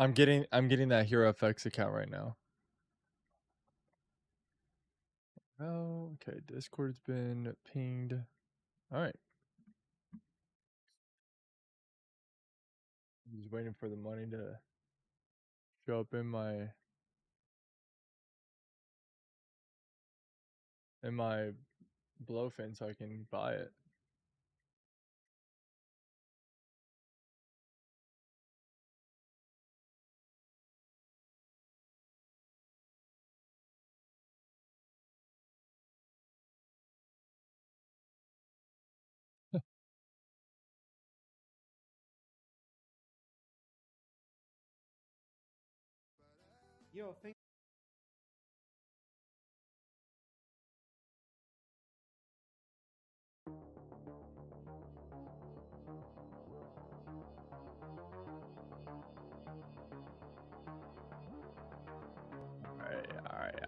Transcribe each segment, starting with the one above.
I'm getting that Hero FX account right now. Oh, okay. Discord's been pinged. All right. I'm just waiting for the money to show up in my Blowfin so I can buy it. Yo, thank All right.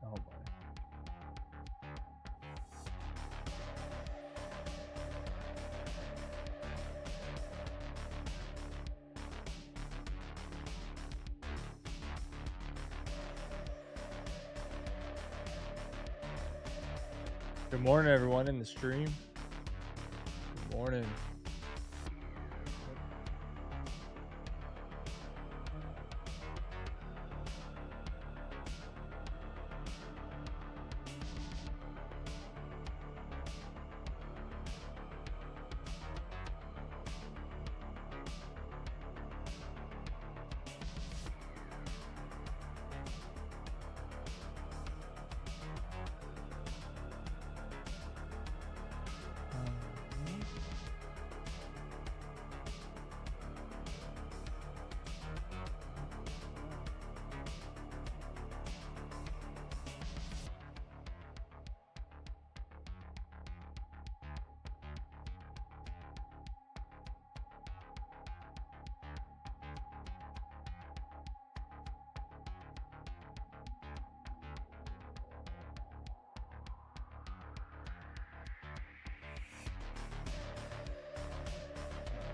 Oh my. Good morning, everyone in the stream. Good morning.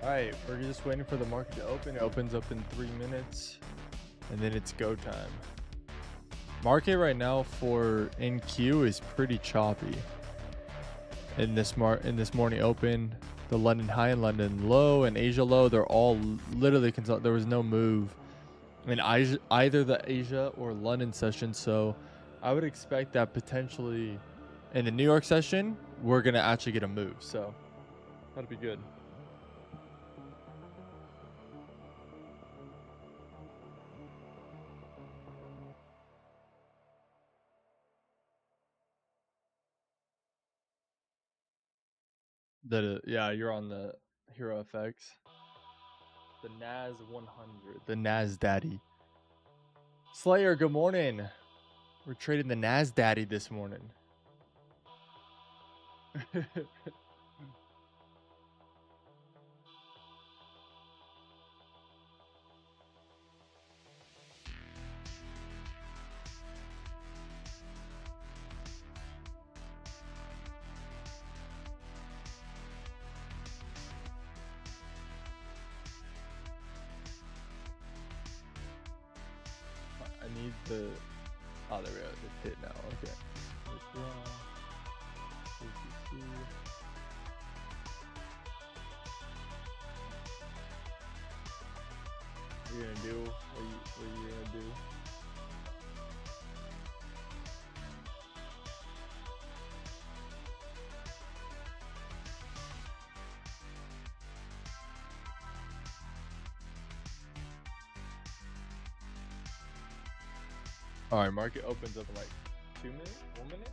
All right, we're just waiting for the market to open. It opens up in 3 minutes, and then it's go time. Market right now for NQ is pretty choppy. In this morning open, the London high and London low and Asia low, they're all literally there was no move in either the Asia or London session. So I would expect that potentially in the New York session, we're gonna actually get a move. So that'd be good. Yeah, you're on the Hero FX. The Nas 100, the Nas Daddy. Slayer, good morning. We're trading the Nas Daddy this morning. I need the. Oh, there we go. It's hit now. Okay. Withdraw. BTC. What are you gonna do? What are you gonna do? All right, market opens up in like 2 minutes, 1 minute.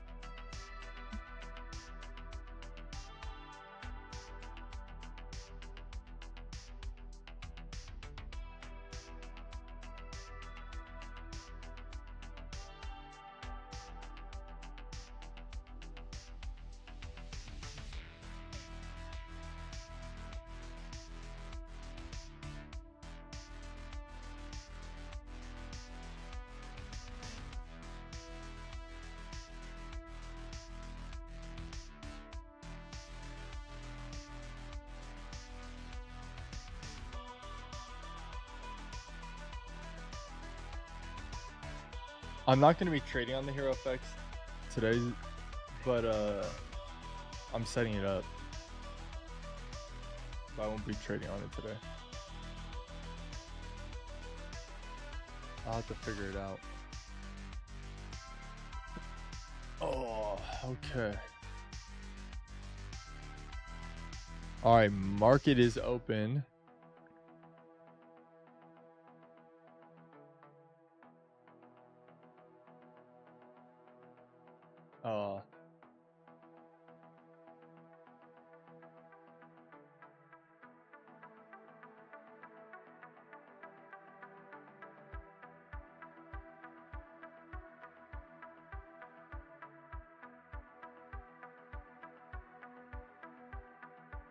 I'm not gonna be trading on the hero effects today, but I'm setting it up. But I won't be trading on it today. I'll have to figure it out. Oh, okay. All right, market is open.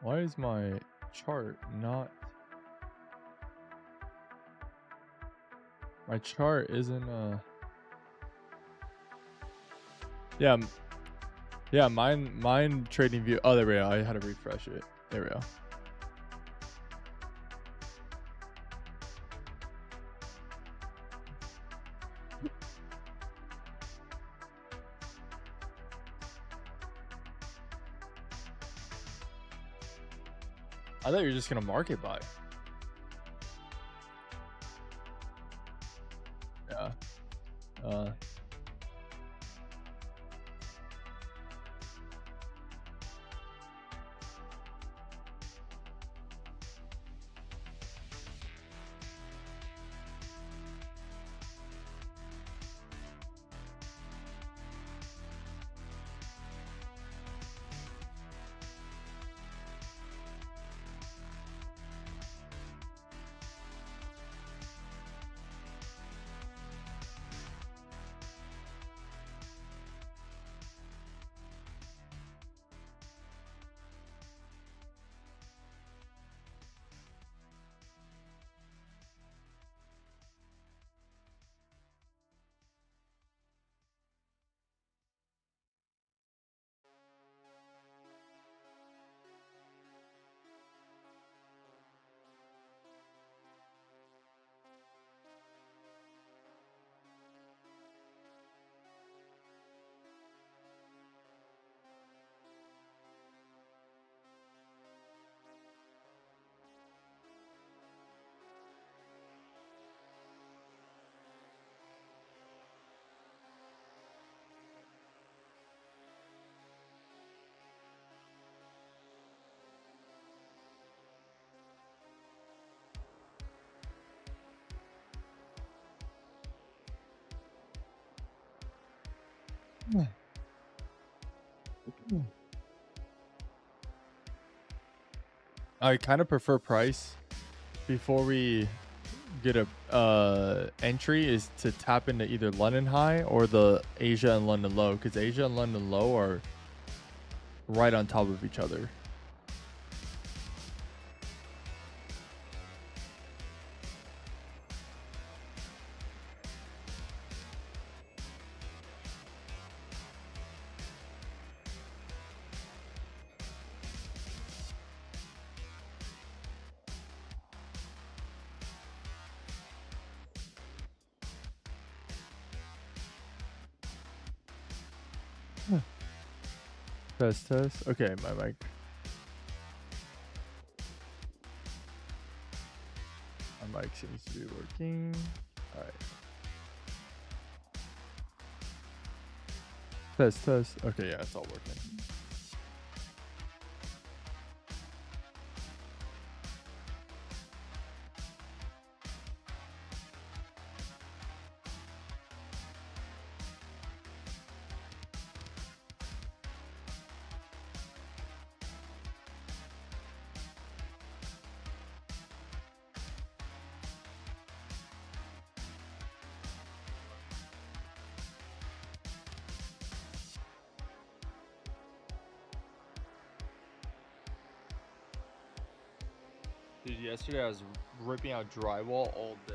Why is my chart not? My chart isn't yeah, mine trading view. Oh, there we go. I had to refresh it. There we go. I thought you were just gonna market buy. Yeah. I kind of prefer price before we get a entry is to tap into either London high or the Asia and London low, because Asia and London low are right on top of each other. Test. Okay, my mic. My mic seems to be working. All right. Test. Okay, yeah, it's all working. Dude, yesterday I was ripping out drywall all day.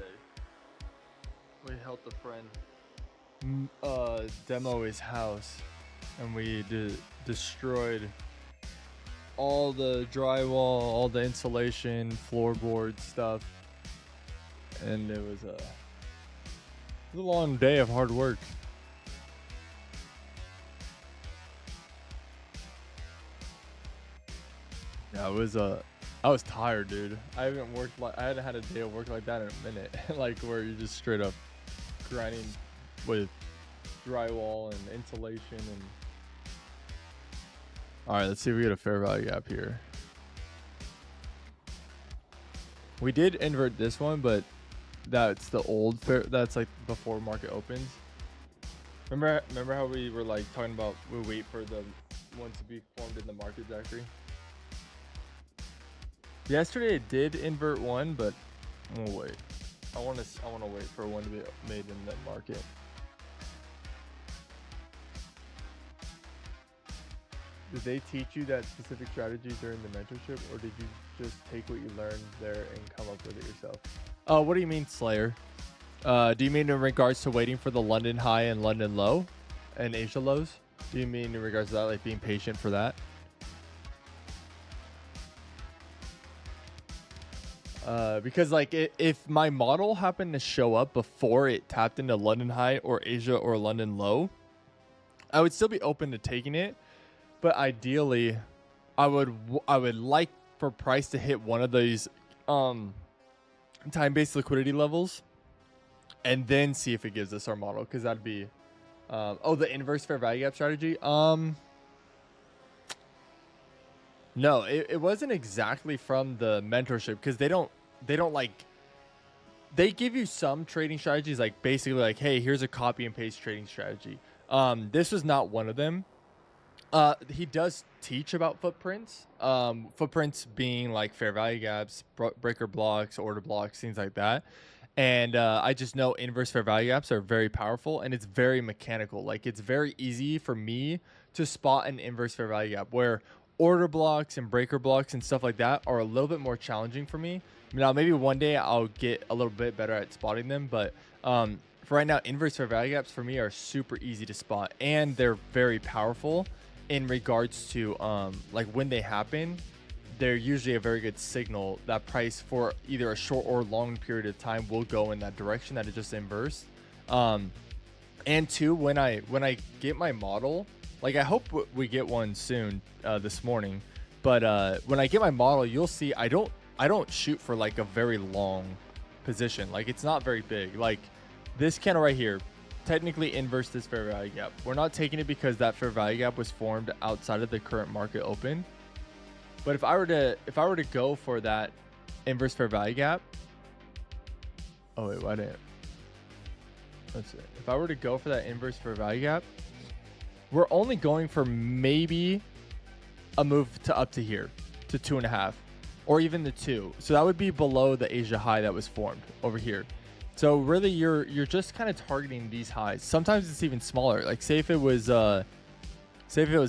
We helped a friend demo his house, and we destroyed all the drywall, all the insulation, floorboard stuff, and it was a long day of hard work. Yeah, it was I was tired, dude. I hadn't had a day of work like that in a minute. Like where you're just straight up grinding with drywall and insulation and. All right, let's see if we get a fair value gap here. We did invert this one, but that's the old fair. That's like before market opens. Remember how we were like talking about we wait for the one to be formed in the market, Zachary? Yesterday it did invert one, but we'll wait. I want to wait for one to be made in the market. Did they teach you that specific strategy during the mentorship, or did you just take what you learned there and come up with it yourself? What do you mean, Slayer? Do you mean in regards to waiting for the London high and London low and Asia lows? Do you mean in regards to that, like being patient for that? Because like if my model happened to show up before it tapped into London high or Asia or London low, I would still be open to taking it. But ideally, I would like for price to hit one of these time-based liquidity levels, and then see if it gives us our model, because that'd be the inverse fair value gap strategy. No, it wasn't exactly from the mentorship, because they don't like, they give you some trading strategies, like basically like, hey, here's a copy and paste trading strategy. This was not one of them. He does teach about footprints. Footprints being like fair value gaps, breaker blocks, order blocks, things like that. And I just know inverse fair value gaps are very powerful, and it's very mechanical. Like it's very easy for me to spot an inverse fair value gap, where order blocks and breaker blocks and stuff like that are a little bit more challenging for me. Now, maybe one day I'll get a little bit better at spotting them, but for right now, inverse fair value gaps for me are super easy to spot, and they're very powerful in regards to like when they happen. They're usually a very good signal that price for either a short or long period of time will go in that direction that it just inversed. And two, when I get my model, like I hope we get one soon this morning, but when I get my model, you'll see I don't shoot for like a very long position. Like it's not very big. Like this candle right here technically inverse this fair value gap. We're not taking it because that fair value gap was formed outside of the current market open. But if I were to go for that inverse fair value gap, oh wait, why didn't? Let's see. If I were to go for that inverse fair value gap, we're only going for maybe a move to up to here, to 2.5, or even the 2. So that would be below the Asia high that was formed over here. So really, you're just kind of targeting these highs. Sometimes it's even smaller. Like say if it was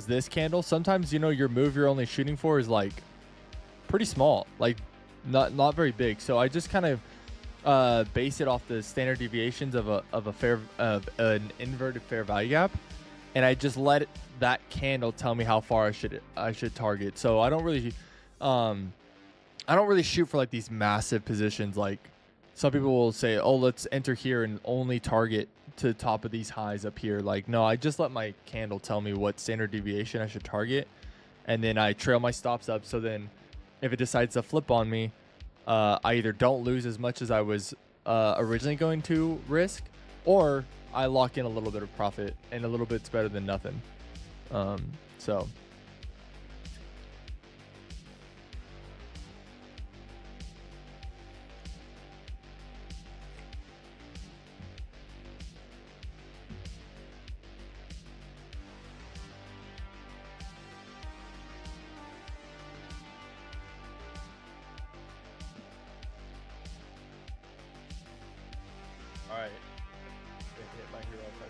this candle, sometimes your move you're only shooting for is like pretty small, like not very big. So I just kind of base it off the standard deviations of an inverted fair value gap, and I just let that candle tell me how far I should target. So I don't really shoot for like these massive positions. Like some people will say, oh, let's enter here and only target to the top of these highs up here. Like, no, I just let my candle tell me what standard deviation I should target, and then I trail my stops up. So then if it decides to flip on me, I either don't lose as much as I was originally going to risk, or I lock in a little bit of profit, and a little bit's better than nothing. So all right, hit my hero price.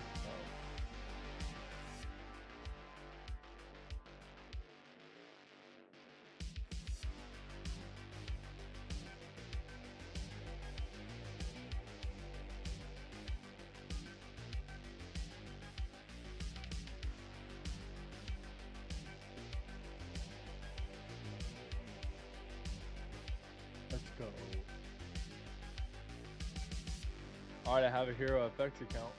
All right, I have a Hero FX account.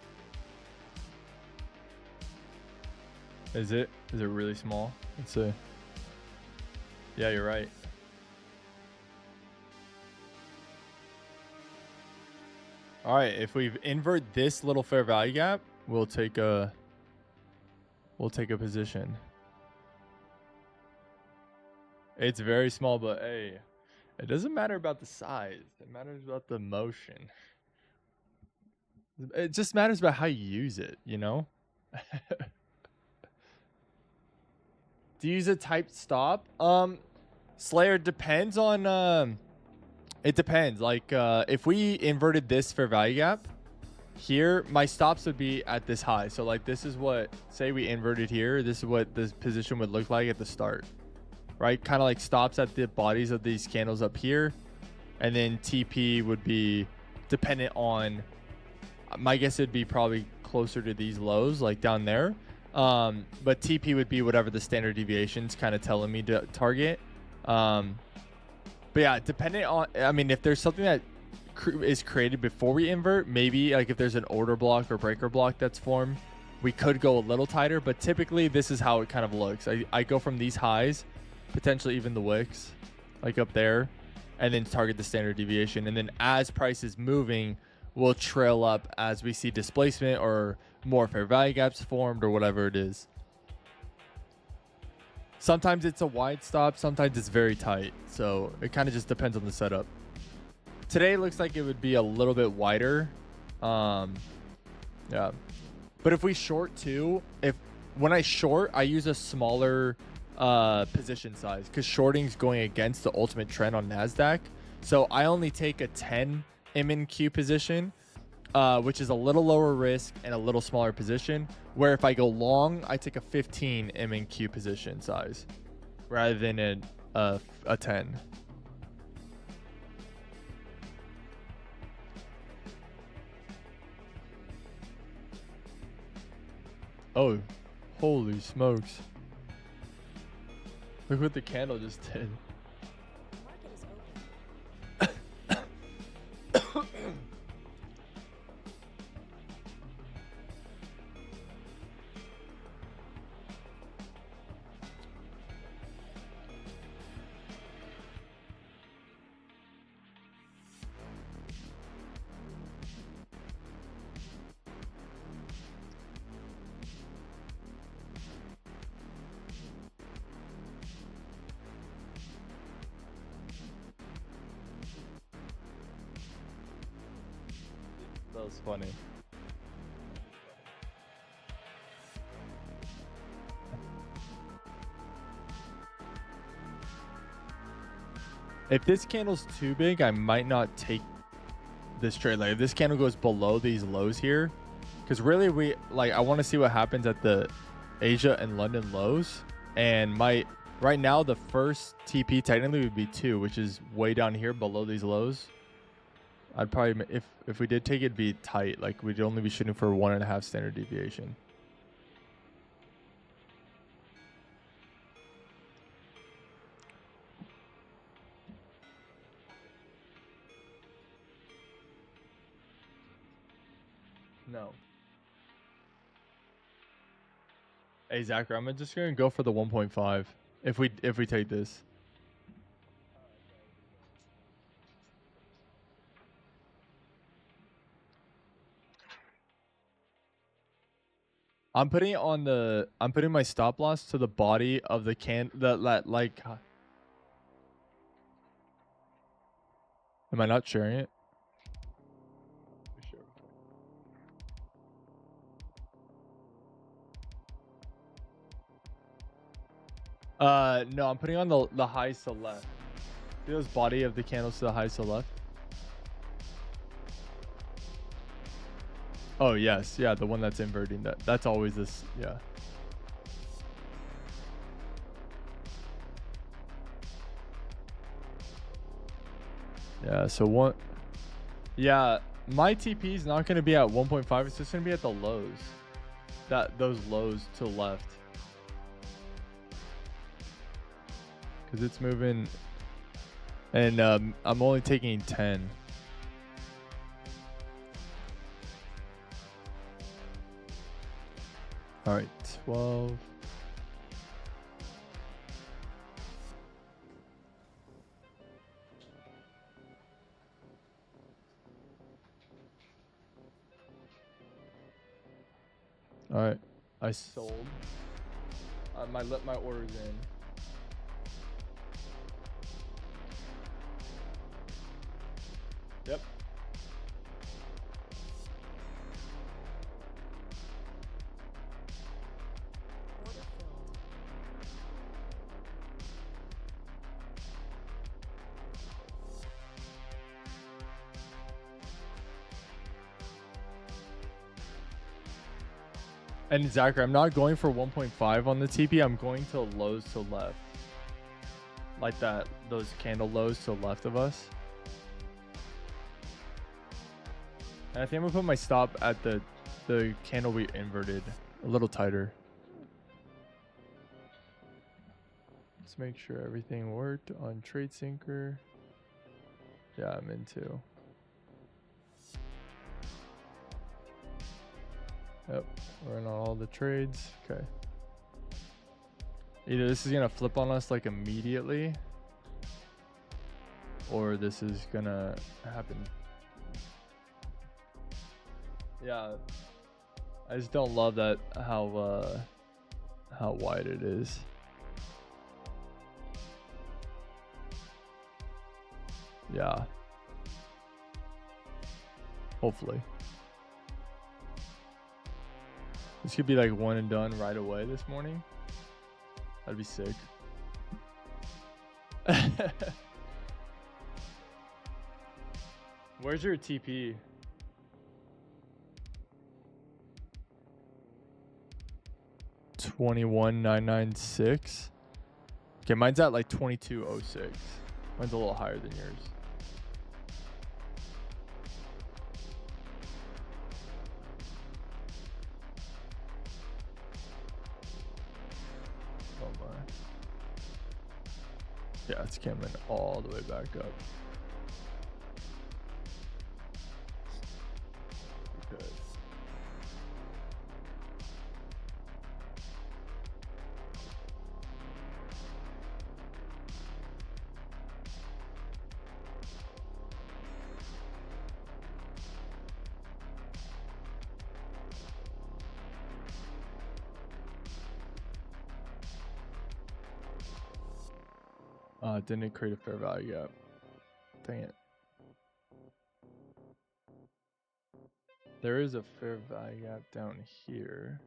Is it really small? Let's see. Yeah, you're right. All right, if we invert this little fair value gap, we'll take a position. It's very small, but hey, it doesn't matter about the size. It matters about the motion. It just matters about how you use it, you know? Do you use a typed stop? Slayer, depends on it depends. Like if we inverted this fair value gap here, my stops would be at this high. So like this is what, say we inverted here, this is what this position would look like at the start. Right? Kind of like stops at the bodies of these candles up here. And then TP would be dependent on, my guess it'd be probably closer to these lows, like down there. But TP would be whatever the standard deviation's kind of telling me to target. But yeah, depending on, I mean, if there's something that is created before we invert, maybe like if there's an order block or breaker block that's formed, we could go a little tighter. But typically this is how it kind of looks. I go from these highs, potentially even the wicks, like up there, and then target the standard deviation. And then as price is moving, we'll trail up as we see displacement or more fair value gaps formed or whatever it is. Sometimes it's a wide stop, sometimes it's very tight. So it kind of just depends on the setup. Today looks like it would be a little bit wider. Yeah. But if we short too, when I short, I use a smaller position size because shorting is going against the ultimate trend on NASDAQ. So I only take a 10 MNQ position, which is a little lower risk and a little smaller position, where if I go long, I take a 15 MNQ position size rather than a 10. Oh, holy smokes. Look what the candle just did. That was funny. If this candle's too big, I might not take this trade. Like if this candle goes below these lows here, because really I want to see what happens at the Asia and London lows. And right now the first TP technically would be 2, which is way down here below these lows. I'd probably, if we did take it, it'd be tight. Like we'd only be shooting for 1.5 standard deviation. No. Hey Zachary, I'm just gonna go for the 1.5 if we take this. I'm putting my stop loss to the body of the like. Am I not sharing it? No, I'm putting on the highs to the left. See those body of the candles to the highs to the left? Oh yes, yeah, the one that's inverting. That's always this, yeah. Yeah, so one, yeah, my TP is not going to be at 1.5. It's just going to be at the lows. Those lows to the left. Because it's moving, and I'm only taking 10. All right, 12. All right, I sold. My order's in. Yep. Order filled. And Zachary, I'm not going for 1.5 on the TP. I'm going to lows to left. Like that, those candle lows to left of us. And I think I'm gonna put my stop at the candle we inverted a little tighter. Let's make sure everything worked on Trade Syncer. Yeah, I'm in too. Yep, we're in on all the trades. Okay. Either this is gonna flip on us like immediately, or this is gonna happen. Yeah, I just don't love that how wide it is. Yeah. Hopefully. This could be like one and done right away this morning. That'd be sick. Where's your TP? $21,996. Okay, mine's at like 22.06. Mine's a little higher than yours. Oh my. Yeah, it's coming all the way back up. Good. Didn't create a fair value gap. Dang it. There is a fair value gap down here.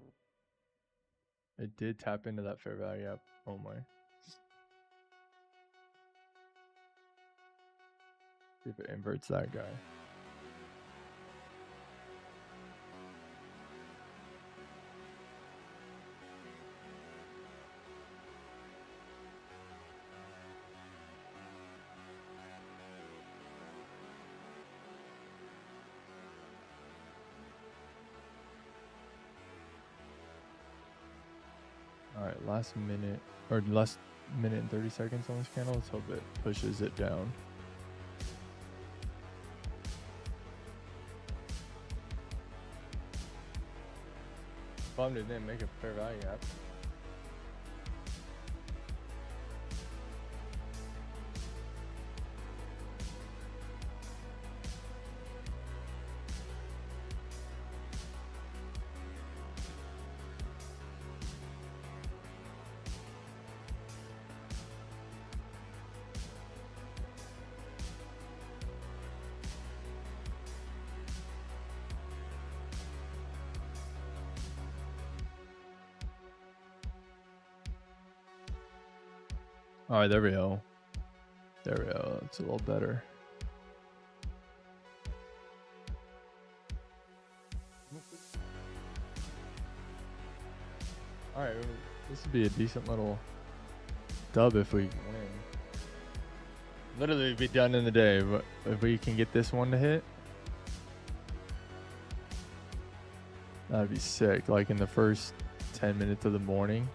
It did tap into that fair value gap. Oh my. See if it inverts that guy. All right, last minute or last minute and 30 seconds on this candle. Let's hope it pushes it down. Bummed it didn't make a fair value gap. All right, there we go. There we go. That's a little better. All right, this would be a decent little dub if we win. Literally be done in the day, but if we can get this one to hit, that'd be sick. Like in the first 10 minutes of the morning.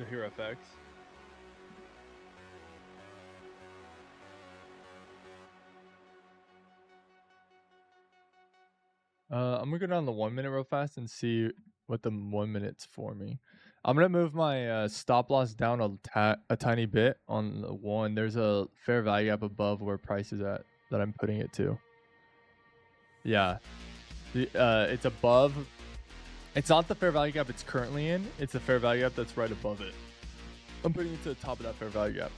The Hero FX. I'm gonna go down the 1 minute real fast and see what the 1 minute's for me. I'm gonna move my stop loss down a tiny bit on the one. There's a fair value gap above where price is at that I'm putting it to. Yeah, it's above. It's not the fair value gap it's currently in. It's the fair value gap that's right above it. I'm putting it to the top of that fair value gap,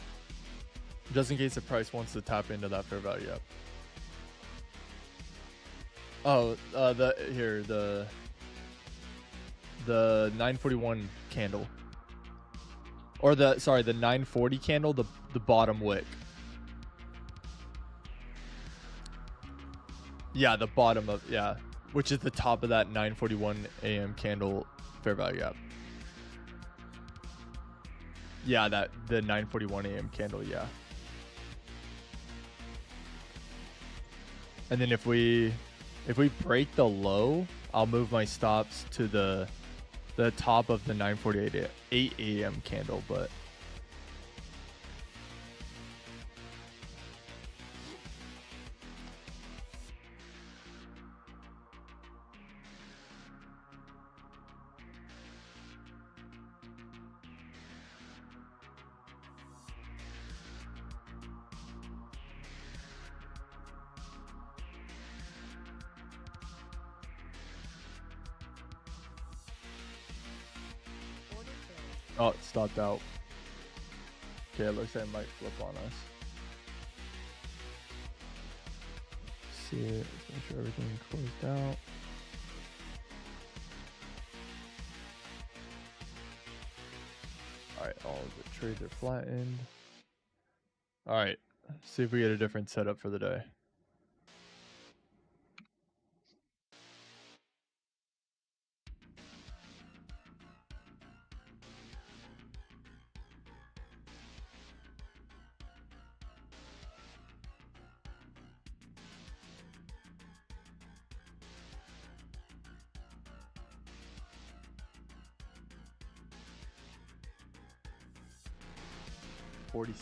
just in case the price wants to tap into that fair value gap. Oh, the 941 candle, or the 940 candle, the bottom wick. Yeah, the bottom of, yeah, which is the top of that 941 AM candle fair value gap. Yeah, the 941 AM candle, yeah. And then if we break the low, I'll move my stops to the top of the 948 8 AM candle, but Order filled. oh, it stopped out. Okay, it looks like it might flip on us. See it. Let's make sure everything closed out. Alright, all of the trades are flattened. Alright, see if we get a different setup for the day. $0.40.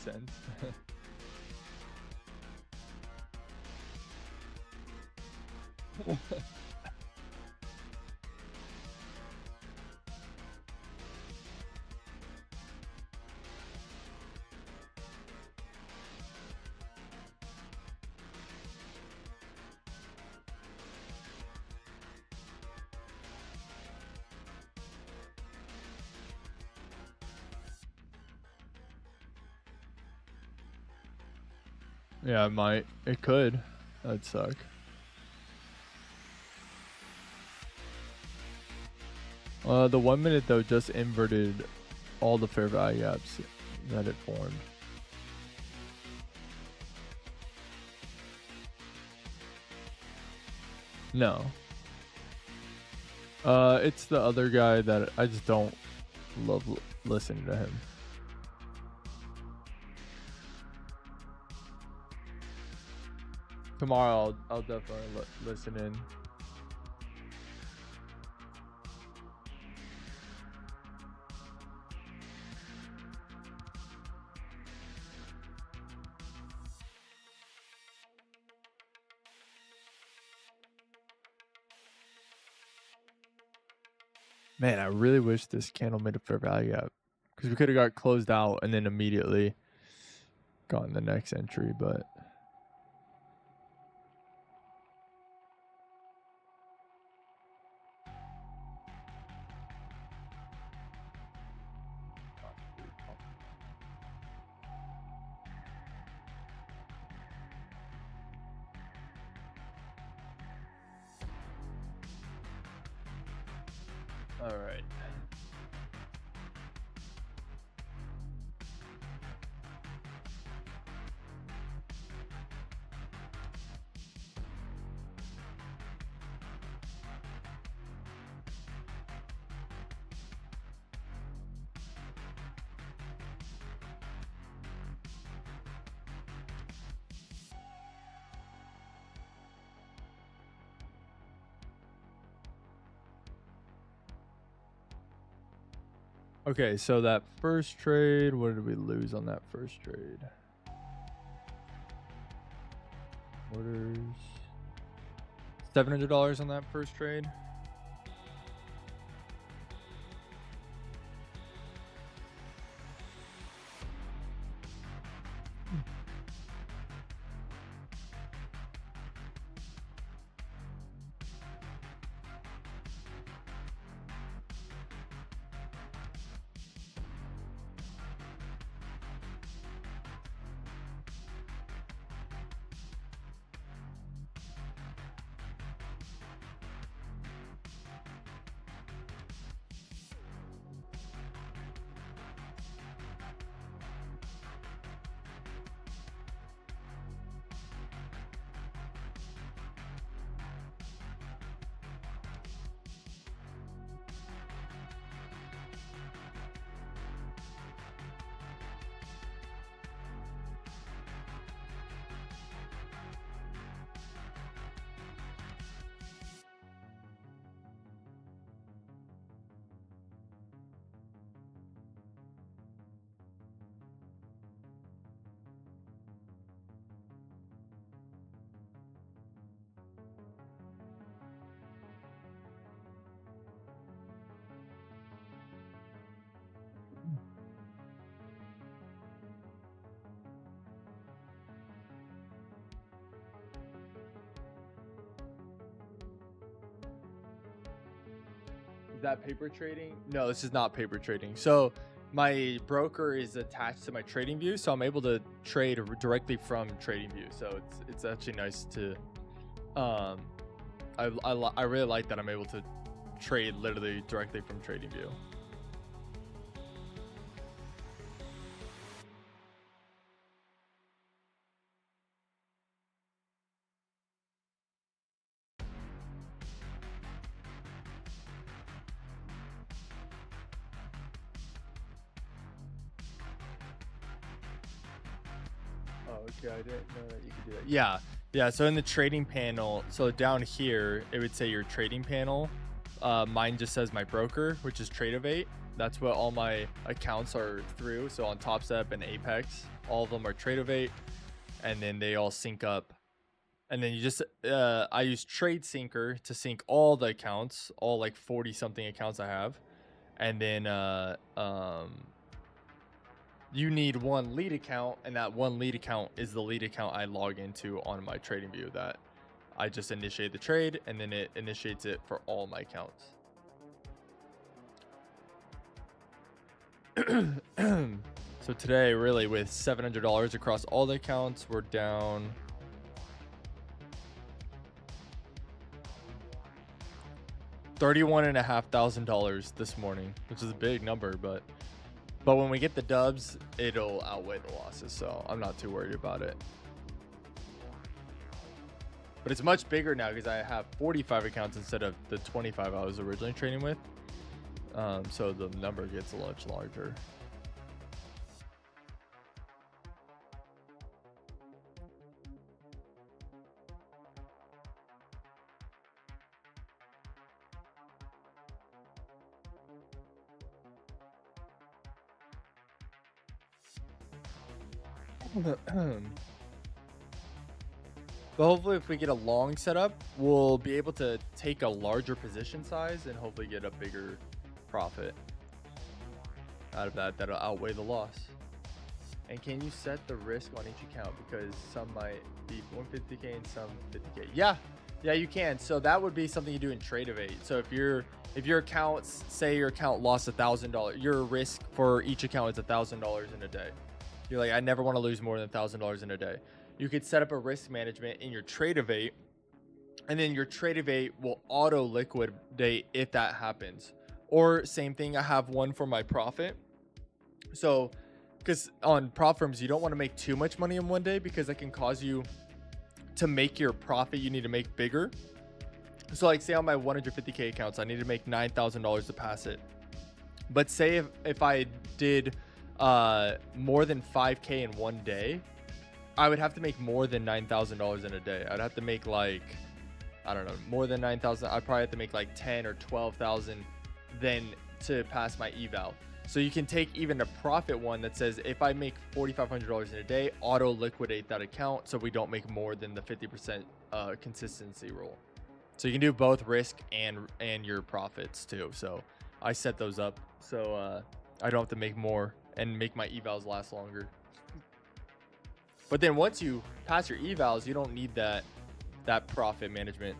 Yeah, it might. It could. That'd suck. The 1 minute though just inverted all the fair value gaps that it formed. No. It's the other guy that I just don't love listening to him. Tomorrow I'll definitely listen in. Man, I really wish this candle made a fair value gap, because we could have got closed out and then immediately gotten the next entry, but all right. Okay, so that first trade, what did we lose on that first trade? Orders. $700 on that first trade. Is that paper trading? No, this is not paper trading. So my broker is attached to my trading view, so I'm able to trade directly from trading view. So it's actually nice to I really like that I'm able to trade literally directly from trading view. Oh, okay. I didn't know that you could do that. Yeah. Yeah. So in the trading panel, so down here, it would say your trading panel. Mine just says my broker, which is Tradeovate. That's what all my accounts are through. So on TopStep and Apex, all of them are Tradeovate, and then they all sync up. And then you just, I use TradeSyncer to sync all the accounts, all like 40 something accounts I have. And then, you need one lead account, and that one lead account is the lead account I log into on my trading view that I just initiate the trade, and then it initiates it for all my accounts. So today, really, with $700 across all the accounts, we're down $31,500 this morning, which is a big number, but when we get the dubs, it'll outweigh the losses, so I'm not too worried about it. But it's much bigger now because I have 45 accounts instead of the 25 I was originally trading with. So the number gets a lot larger. But hopefully if we get a long setup, we'll be able to take a larger position size and hopefully get a bigger profit out of that. That'll outweigh the loss. And can you set the risk on each account? Because some might be 150K and some 50K. Yeah, you can. So that would be something you do in Tradeovate. So if your accounts, say your account lost $1,000, your risk for each account is $1,000 in a day. You're like, I never want to lose more than $1,000 in a day. You could set up a risk management in your Tradeovate, and then your Tradeovate will auto liquidate if that happens. Or same thing, I have one for my profit. So, because on prop firms, you don't want to make too much money in one day because that can cause you to make your profit you need to make bigger. So like say on my 150K accounts, I need to make $9,000 to pass it. But say if I did more than 5K in one day, I would have to make more than $9,000 in a day. I'd have to make like, I don't know, more than 9,000. I'd probably have to make like 10 or 12,000 then to pass my eval. So you can take even a profit one that says if I make $4,500 in a day, auto liquidate that account so we don't make more than the 50% consistency rule. So you can do both risk and your profits too. So I set those up so I don't have to make more and make my evals last longer. But then once you pass your evals, you don't need that profit management.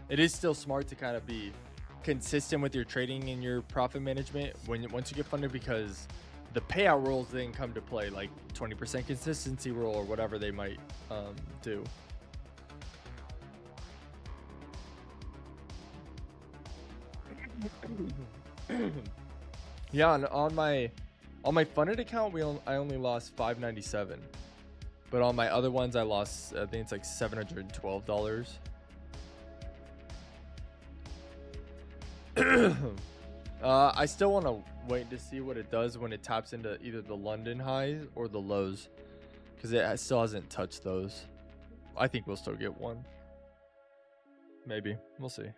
It is still smart to kind of be consistent with your trading and your profit management once you get funded, because the payout rules then come to play, like 20% consistency rule or whatever they might do. Yeah, and on my funded account, I only lost $597, but on my other ones I lost, I think it's like $712. I still want to wait to see what it does when it taps into either the London highs or the lows, because it still hasn't touched those. I think we'll still get one. Maybe. We'll see.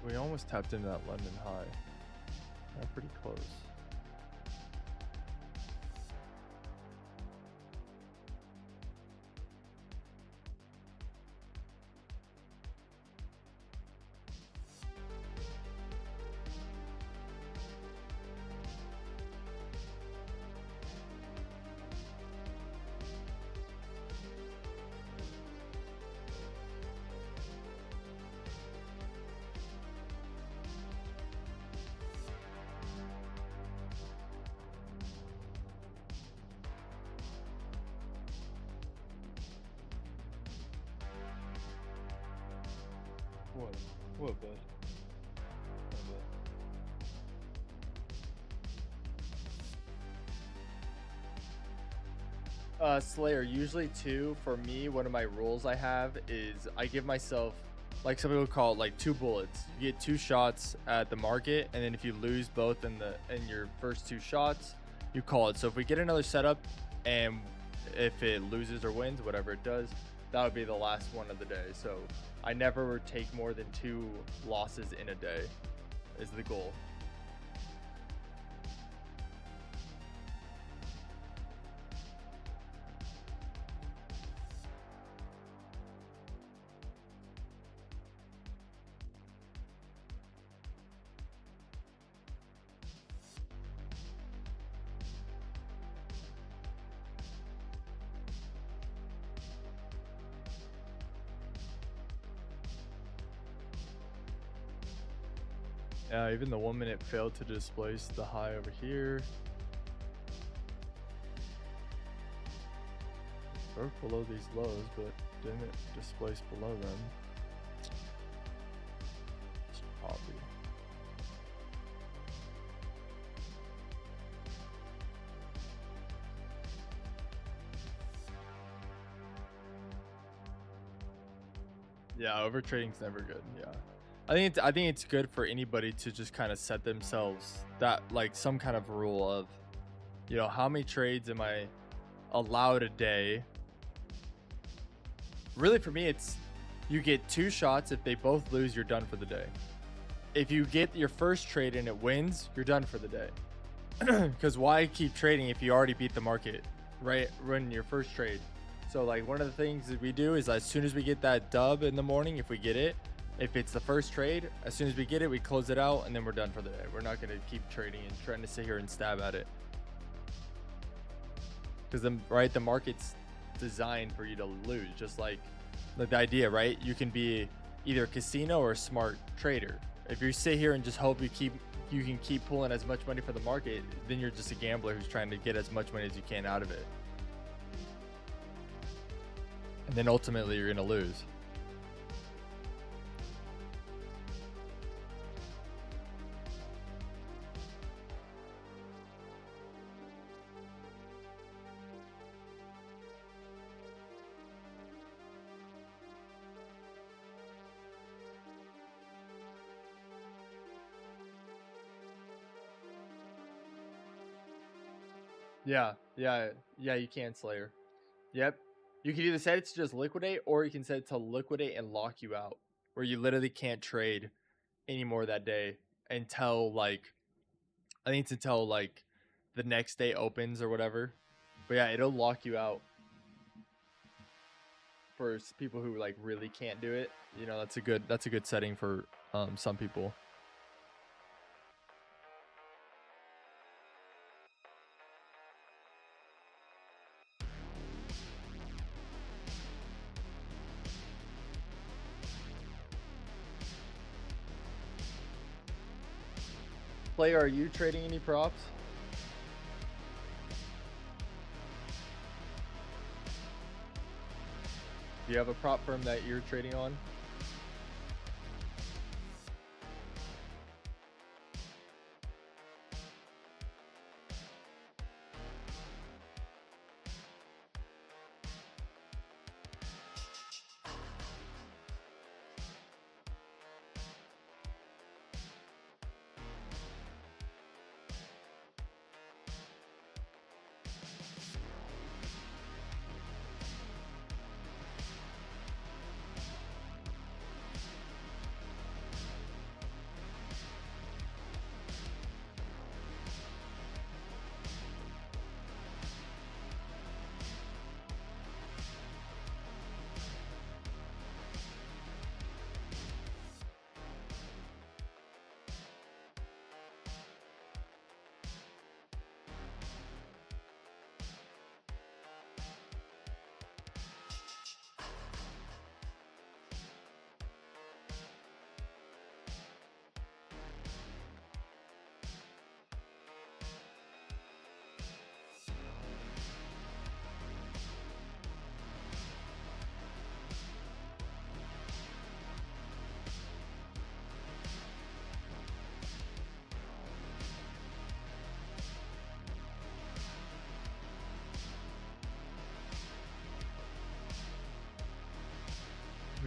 We almost tapped into that London high. Not pretty close. What, bud? Slayer, usually two. For me, one of my rules I have is I give myself, like some people call it, like 2 bullets. You get 2 shots at the market, and then if you lose both in your first 2 shots, you call it. So if we get another setup, and if it loses or wins, whatever it does, that would be the last one of the day. So I never take more than 2 losses in a day is the goal. Yeah, even the 1 minute failed to displace the high over here. Broke below these lows, but didn't displace below them. It's choppy. Yeah, overtrading's never good. Yeah. I think it's good for anybody to just kind of set themselves that, like, some kind of rule of, you know, how many trades am I allowed a day? Really, for me, it's You get 2 shots. If they both lose, you're done for the day. If you get your first trade and it wins, you're done for the day. Because why keep trading if you already beat the market, right? Run your first trade. So like one of the things that we do is as soon as we get that dub in the morning, if we get it, if it's the first trade, as soon as we get it, we close it out and then we're done for the day. We're not going to keep trading and trying to sit here and stab at it. Because the market's designed for you to lose, just like the idea, right? You can be either a casino or a smart trader. If you sit here and just hope you can keep pulling as much money for the market, then you're just a gambler who's trying to get as much money as you can out of it. And then ultimately you're going to lose. Yeah, you can Slayer. Yep. You can either set it to just liquidate, or you can set it to liquidate and lock you out, where you literally can't trade anymore that day until like, I think it's until like the next day opens or whatever. But yeah, it'll lock you out for people who like really can't do it. You know, that's a good setting for some people. Player, are you trading any props? Do you have a prop firm that you're trading on?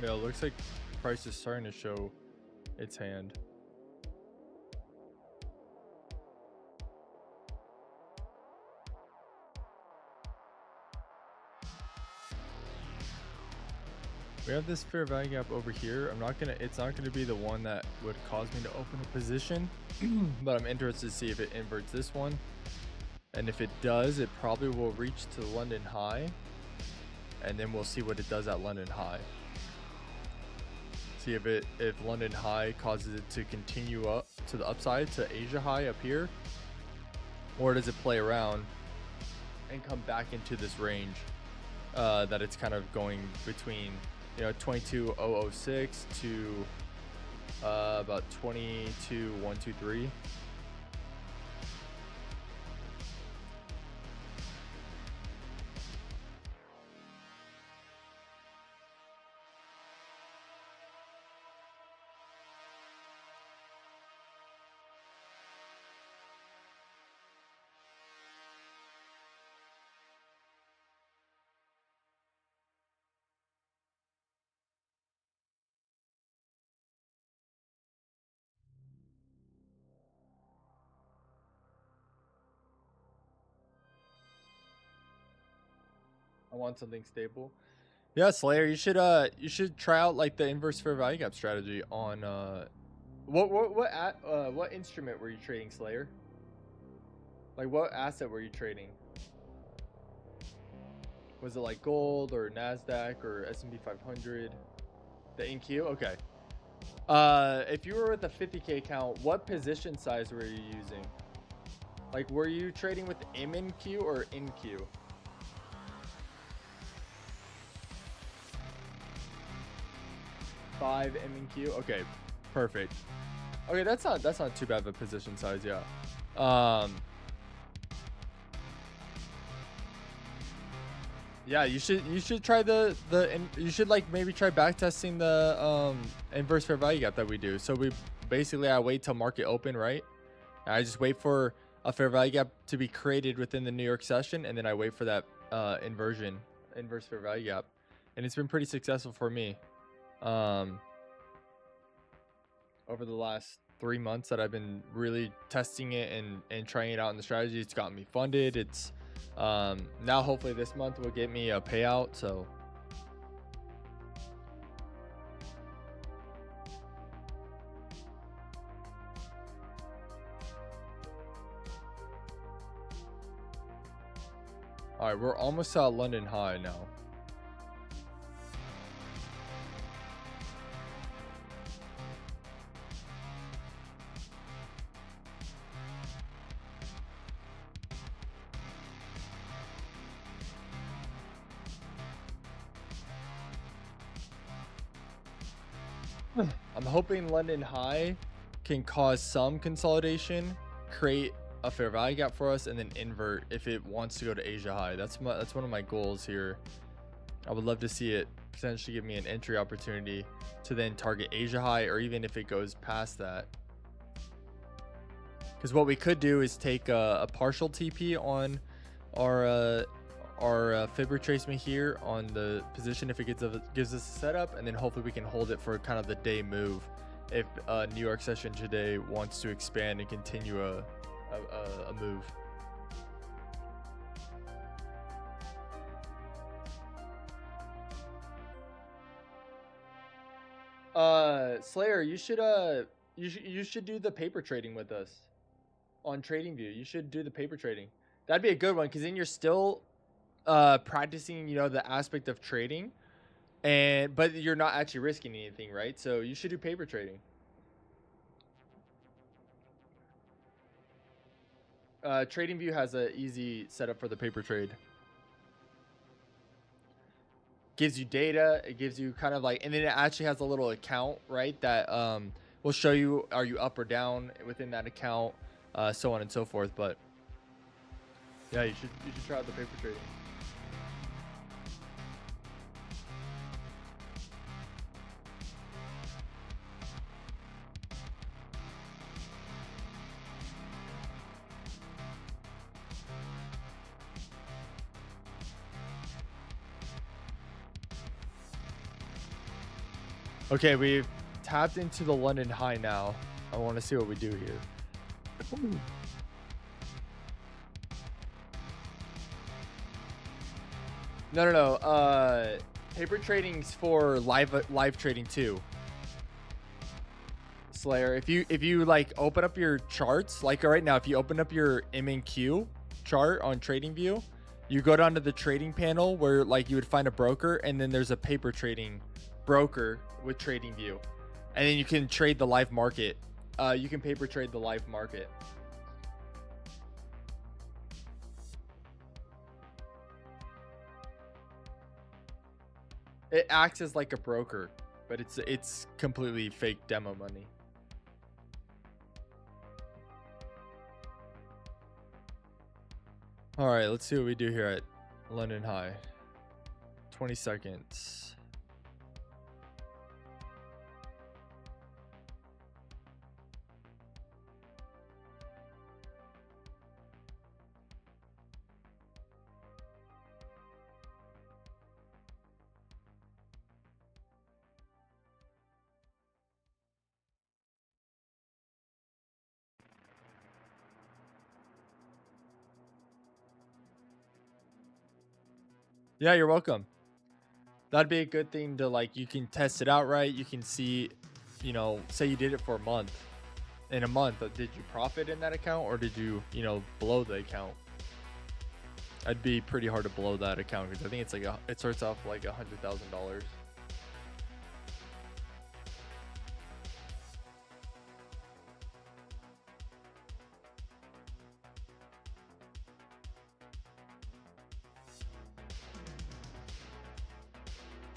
Yeah, it looks like price is starting to show its hand. We have this fair value gap over here. It's not gonna be the one that would cause me to open a position, but I'm interested to see if it inverts this one. And if it does, it probably will reach to the London high, and then we'll see what it does at London high. See if London high causes it to continue up to the upside to Asia high up here, or does it play around and come back into this range that it's kind of going between, you know, 22,006 to about 22,123. I want something stable. Yeah, Slayer, you should try out like the inverse fair value gap strategy on what instrument were you trading, Slayer? Like what asset were you trading? Was it like gold or Nasdaq or S&P 500? The NQ? Okay. If you were with a 50K account, what position size were you using? Like, were you trading with MNQ or NQ? 5 MNQ? Okay, perfect. Okay, that's not too bad of a position size, yeah. Yeah, you should try you should like maybe try back testing the inverse fair value gap that we do. So I wait till market open, right? And I just wait for a fair value gap to be created within the New York session, and then I wait for that inverse fair value gap, and it's been pretty successful for me. Over the last 3 months that I've been really testing it and trying it out in the strategy, it's gotten me funded. It's now hopefully this month will get me a payout. So all right, we're almost at London high now. I'm hoping London high can cause some consolidation, create a fair value gap for us, and then invert if it wants to go to Asia high. That's one of my goals here. I would love to see it potentially give me an entry opportunity to then target Asia high, or even if it goes past that. Because what we could do is take a partial TP on our fib retracement here on the position if it gives us a setup, and then hopefully we can hold it for kind of the day move if New York session today wants to expand and continue a move. Slayer, you should do the paper trading with us on TradingView. You should do the paper trading. That'd be a good one, because then you're still practicing, you know, the aspect of trading, but you're not actually risking anything, right? So you should do paper trading. TradingView has an easy setup for the paper trade. Gives you data, it gives you kind of like, and then it actually has a little account, right, that will show you, are you up or down within that account, so on and so forth. But yeah, you should try out the paper trading. Okay, we've tapped into the London high now. I want to see what we do here. No. Paper trading's for live trading too. Slayer, if you like open up your charts, like right now, if you open up your MNQ chart on TradingView, you go down to the trading panel where like you would find a broker, and then there's a paper trading broker with TradingView, and then you can trade the live market. You can paper trade the live market. It acts as like a broker, but it's completely fake demo money. All right, let's see what we do here at London high. 20 seconds. Yeah, you're welcome. that'd be a good thing to like, you can test it out, right? You can see, you know, say you did it for a month. In a month, did you profit in that account, or did you, you know, blow the account? I'd be pretty hard to blow that account because I think it's like it starts off like $100,000.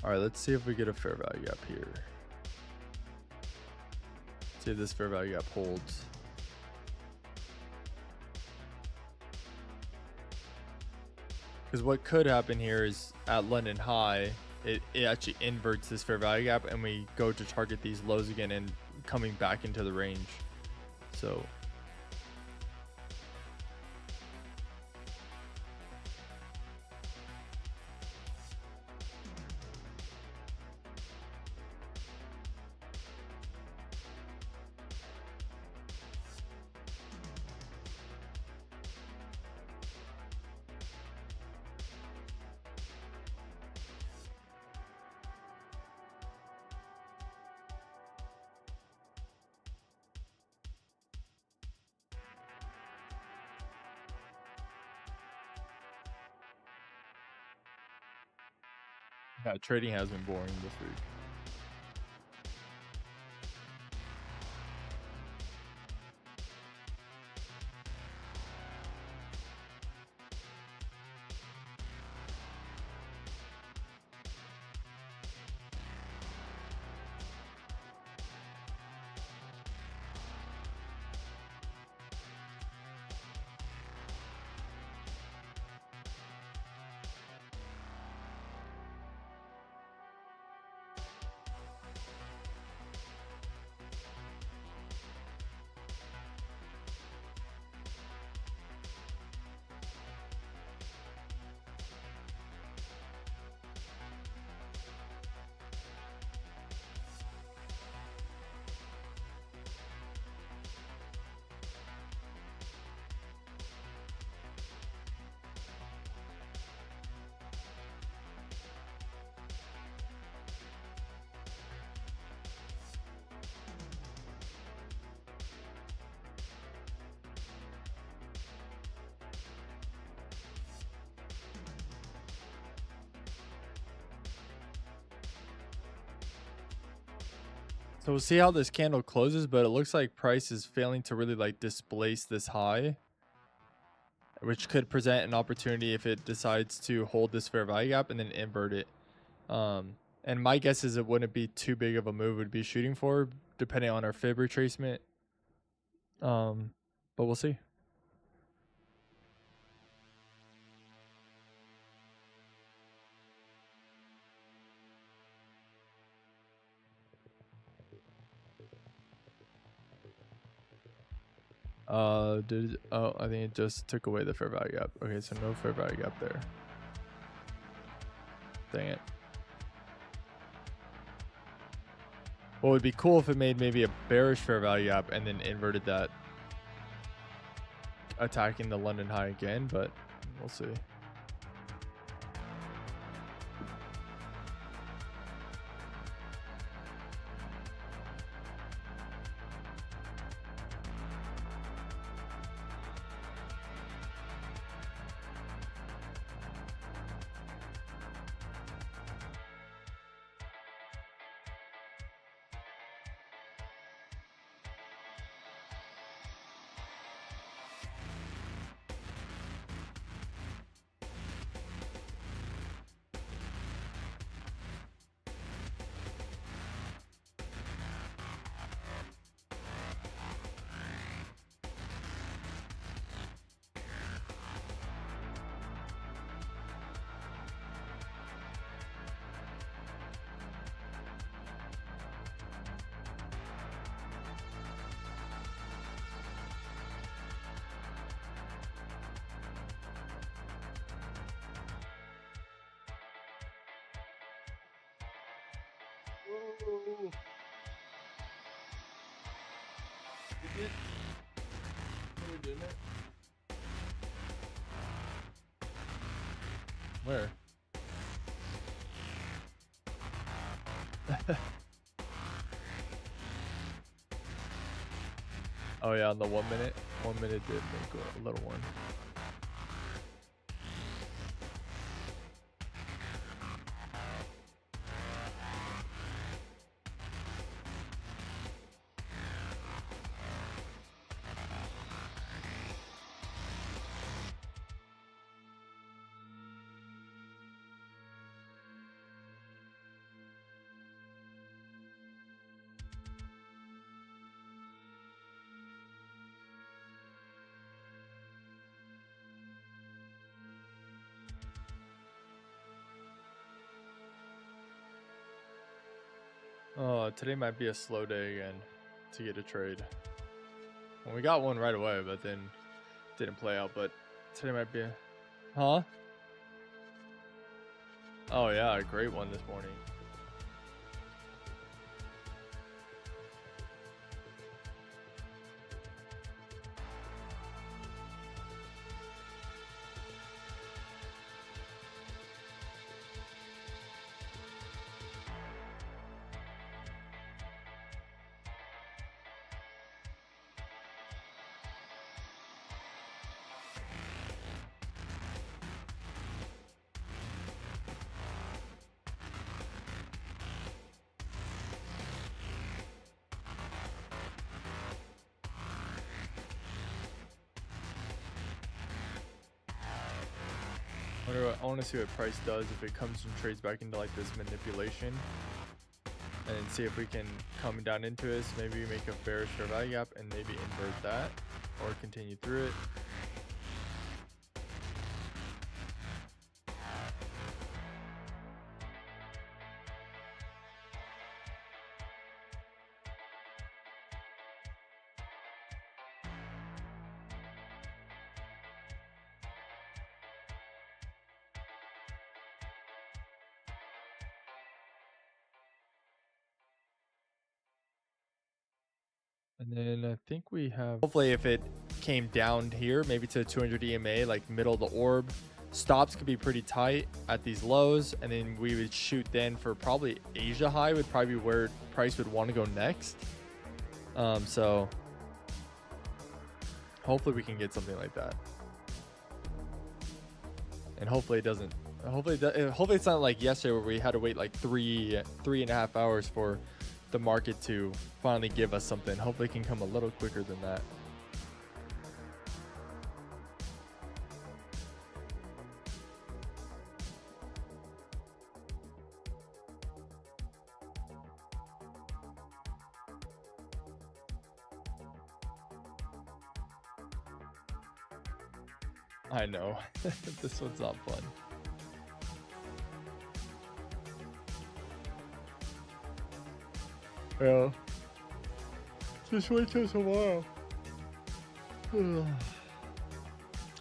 All right, let's see if we get a fair value gap here. See if this fair value gap holds. Because what could happen here is at London High, it actually inverts this fair value gap, and we go to target these lows again and coming back into the range. So yeah, trading has been boring this week. So we'll see how this candle closes, but it looks like price is failing to really like displace this high, which could present an opportunity if it decides to hold this fair value gap and then invert it. And my guess is it wouldn't be too big of a move we'd be shooting for, depending on our fib retracement. But we'll see. I think it just took away the fair value gap. Okay, so no fair value gap there. Dang it. What would be cool if it made maybe a bearish fair value gap and then inverted that, attacking the London high again, but we'll see. Ooh. Did it? We're doing it. Where? Oh yeah, on the 1 minute. 1 minute did make a little one. Oh, today might be a slow day again to get a trade. Well, we got one right away, but then didn't play out. But today might be a... Huh? Oh yeah, a great one this morning. I want to see what price does if it comes and trades back into like this manipulation, and then see if we can come down into this. Maybe we make a bearish fair value gap and maybe invert that or continue through it. And then I think we have, hopefully if it came down here, maybe to 200 EMA, like middle of the orb, stops could be pretty tight at these lows. And then we would shoot then for probably Asia high would probably be where price would want to go next. So hopefully we can get something like that. And hopefully it doesn't, hopefully it's not like yesterday where we had to wait like three and a half hours for the market to finally give us something. Hopefully it can come a little quicker than that. I know. This one's not fun. Well, just wait till tomorrow.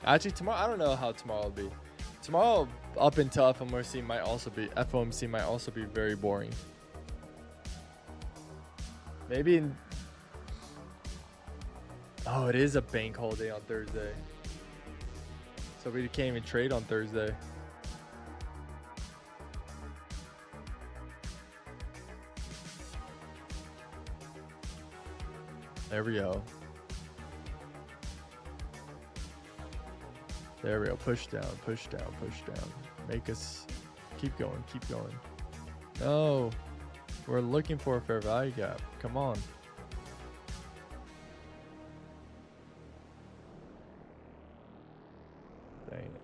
Actually, tomorrow, I don't know how tomorrow will be. Tomorrow, up until FOMC might also be very boring. Maybe oh, it is a bank holiday on Thursday. So we can't even trade on Thursday. There we go. There we go. Push down, push down, push down. Make us keep going, keep going. No, we're looking for a fair value gap. Come on. Dang it.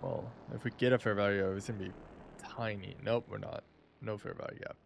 Well, if we get a fair value gap, it's gonna be tiny. Nope, we're not. No fair value gap.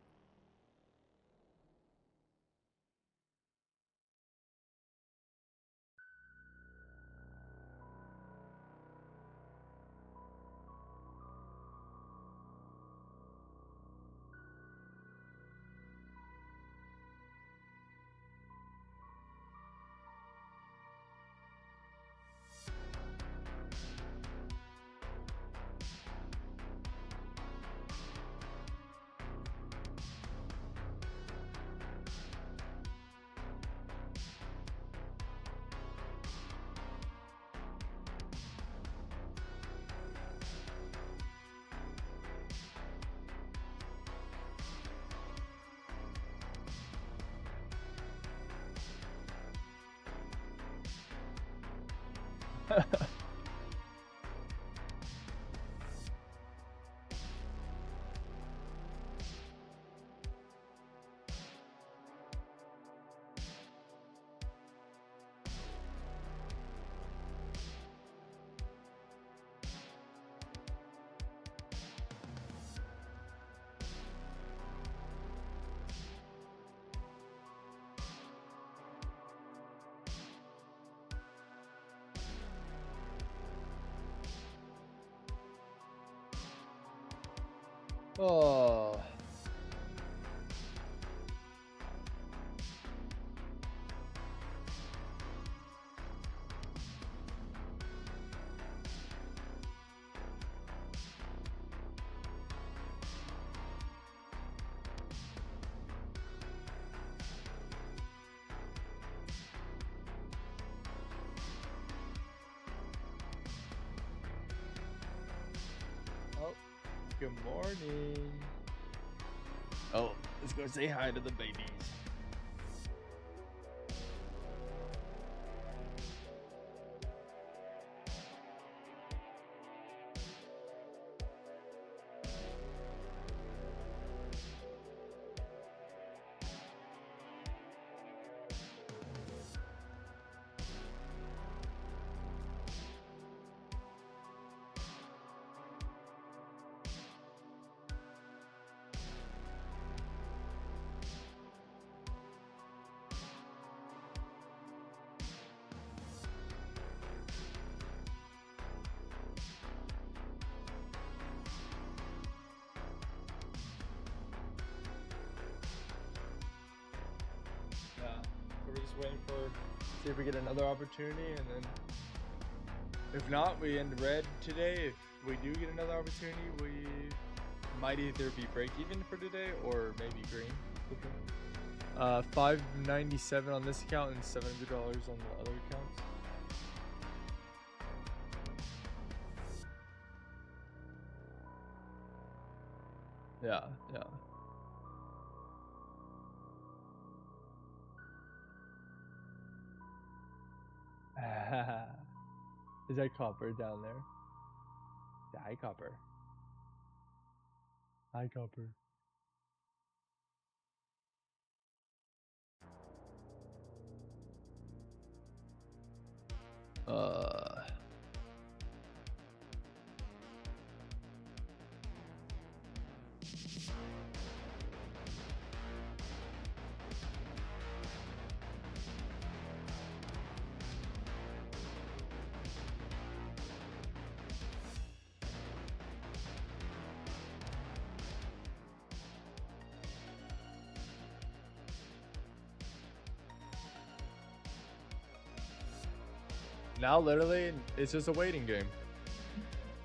Oh. Oh, good morning. Oh, let's go say hi to the babies. Yeah, we're just waiting for, see if we get another opportunity, and then if not, we end red today. If we do get another opportunity, we might either be break even for today or maybe green. 597 on this account and $700 on the other accounts. Yeah, yeah. Is that Copper down there? Yeah, hi, Copper. Hi, Copper. Now, literally, it's just a waiting game.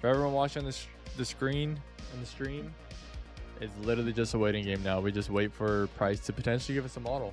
For everyone watching the screen on the stream, it's literally just a waiting game now. We just wait for Price to potentially give us a model.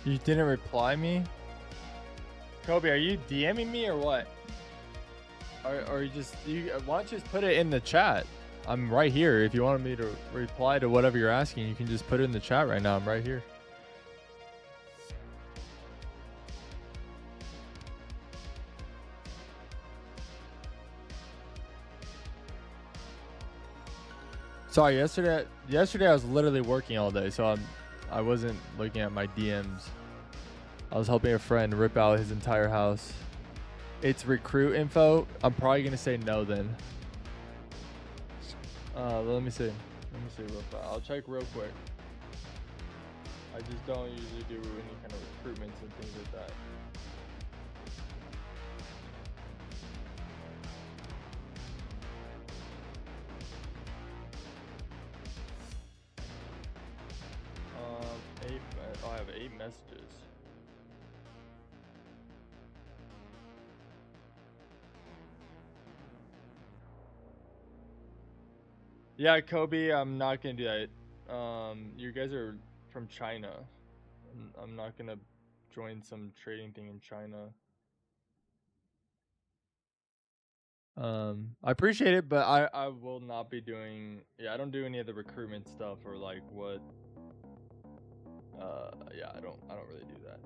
You didn't reply me? Kobe, are you DMing me or what? Or why don't you just put it in the chat? I'm right here. If you wanted me to reply to whatever you're asking, you can just put it in the chat right now. I'm right here. Sorry, yesterday I was literally working all day, so I wasn't looking at my DMs. I was helping a friend rip out his entire house. It's recruit info. I'm probably gonna say no then. Let me see. Let me see real fast. I'll check real quick. I just don't usually do any kind of recruitments and things like that. I have 8 messages. Yeah, Kobe, I'm not gonna do that. You guys are from China. I'm not gonna join some trading thing in China. I appreciate it, but I will not be doing. Yeah, I don't do any of the recruitment stuff or like what. Yeah, I don't really do that.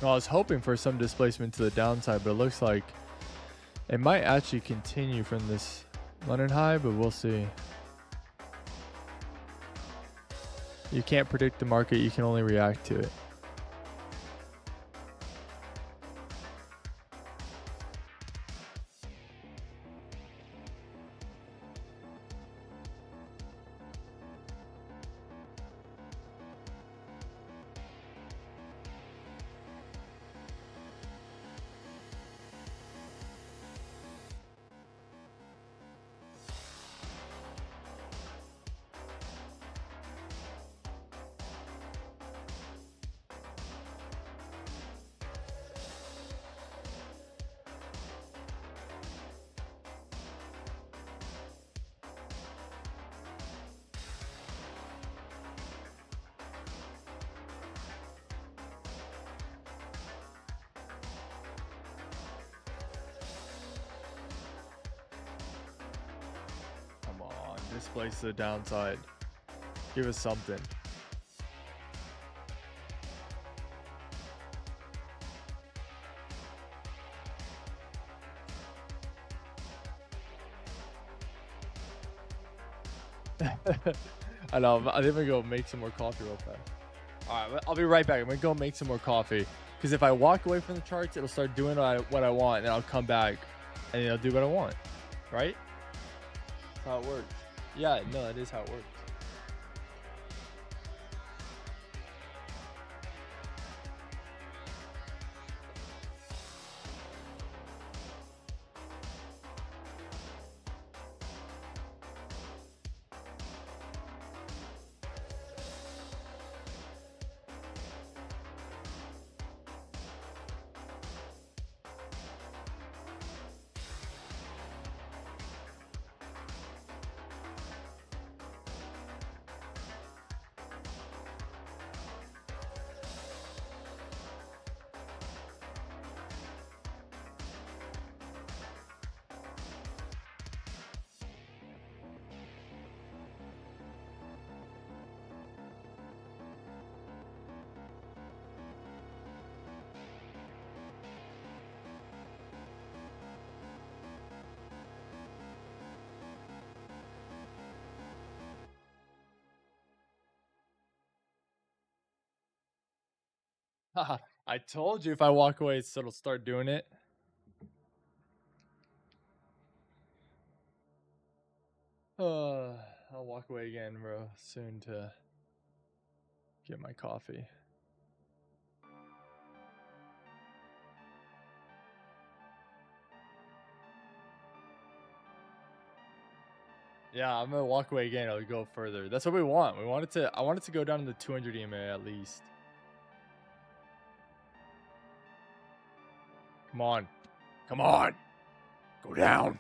Well, I was hoping for some displacement to the downside, but it looks like it might actually continue from this London high, but we'll see. You can't predict the market, you can only react to it. Displace the downside. Give us something. I know. I think I'm gonna go make some more coffee real fast. All right, I'll be right back. I'm gonna go make some more coffee because if I walk away from the charts, it'll start doing what I want, and then I'll come back and it'll do what I want. Right? That's how it works. Yeah, no, that is how it works. I told you if I walk away, it'll start doing it. I'll walk away again, bro, soon to get my coffee. Yeah, I'm gonna walk away again. I'll go further. That's what we want. I want it to go down to the 200 EMA at least. Come on. Come on. Go down.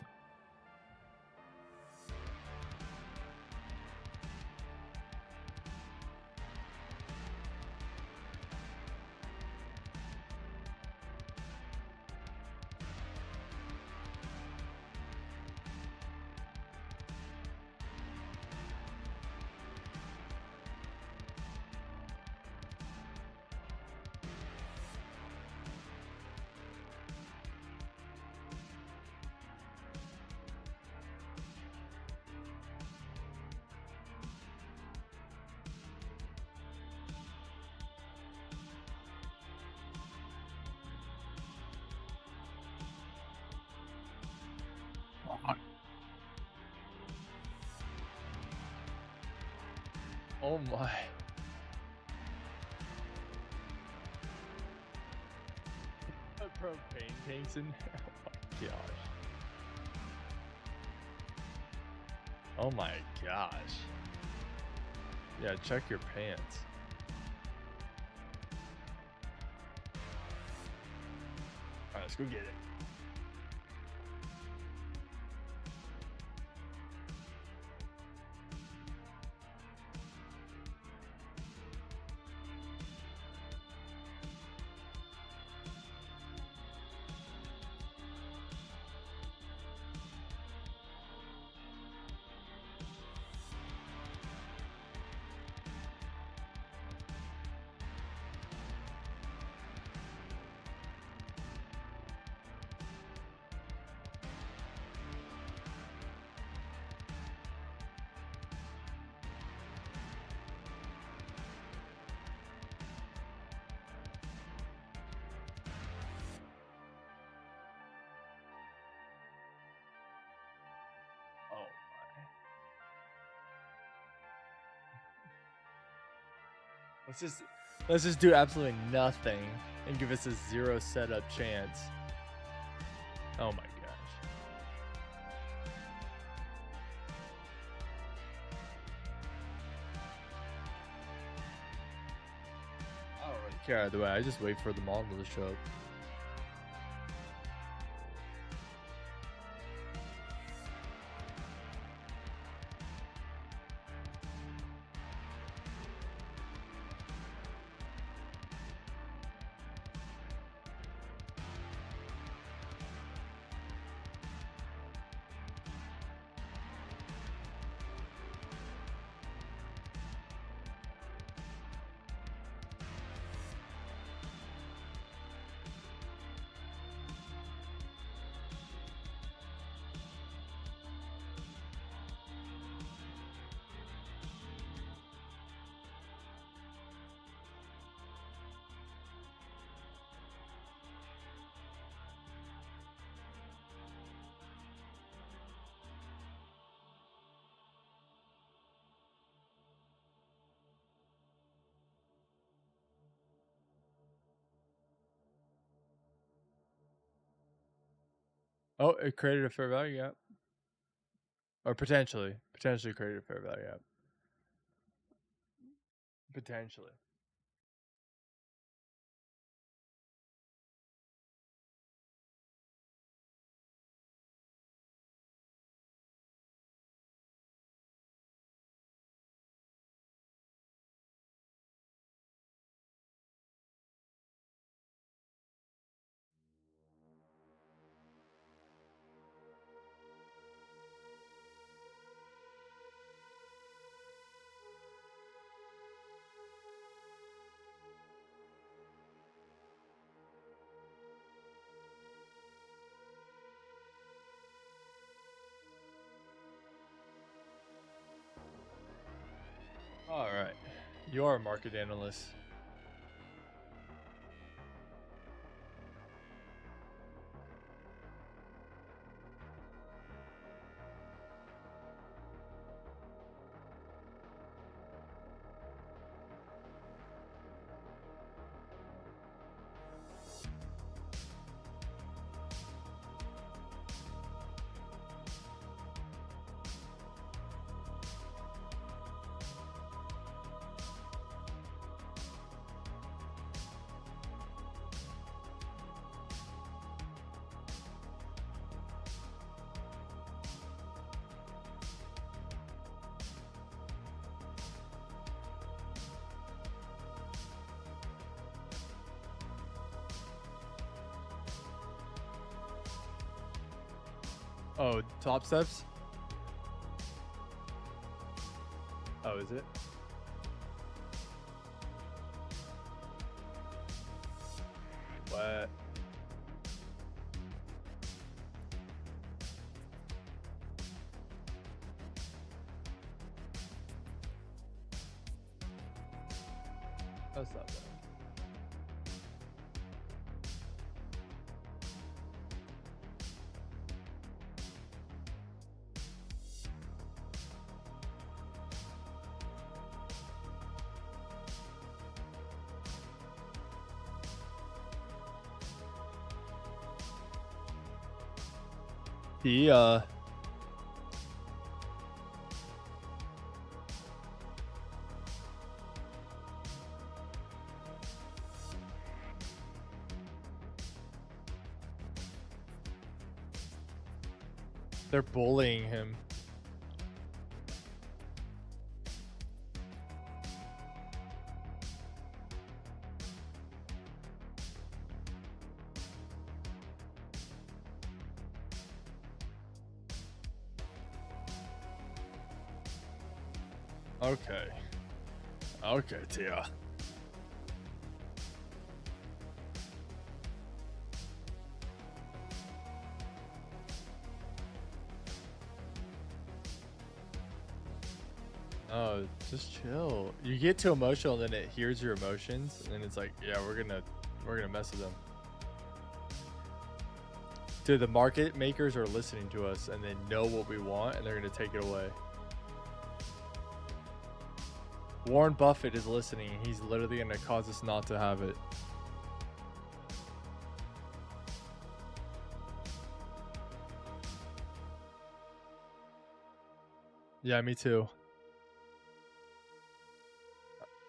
Oh my. Propane tanks in there. Oh my gosh. Oh my gosh. Yeah, check your pants. Alright, let's go get it. Let's just do absolutely nothing and give us a 0 setup chance. Oh my gosh. I don't really care either way. I just wait for the model to show up. Oh, it created a fair value gap. Or potentially created a fair value gap. Potentially. All right. You are a market analyst. Oh, top steps? Oh, is it? What? That's not bad. The they're bullying him. Okay. Okay, Tia. Oh, just chill. You get too emotional, and then it hears your emotions, and then it's like, yeah, we're gonna mess with them. Dude, the market makers are listening to us, and they know what we want, and they're gonna take it away. Warren Buffett is listening. He's literally gonna cause us not to have it. Yeah, me too.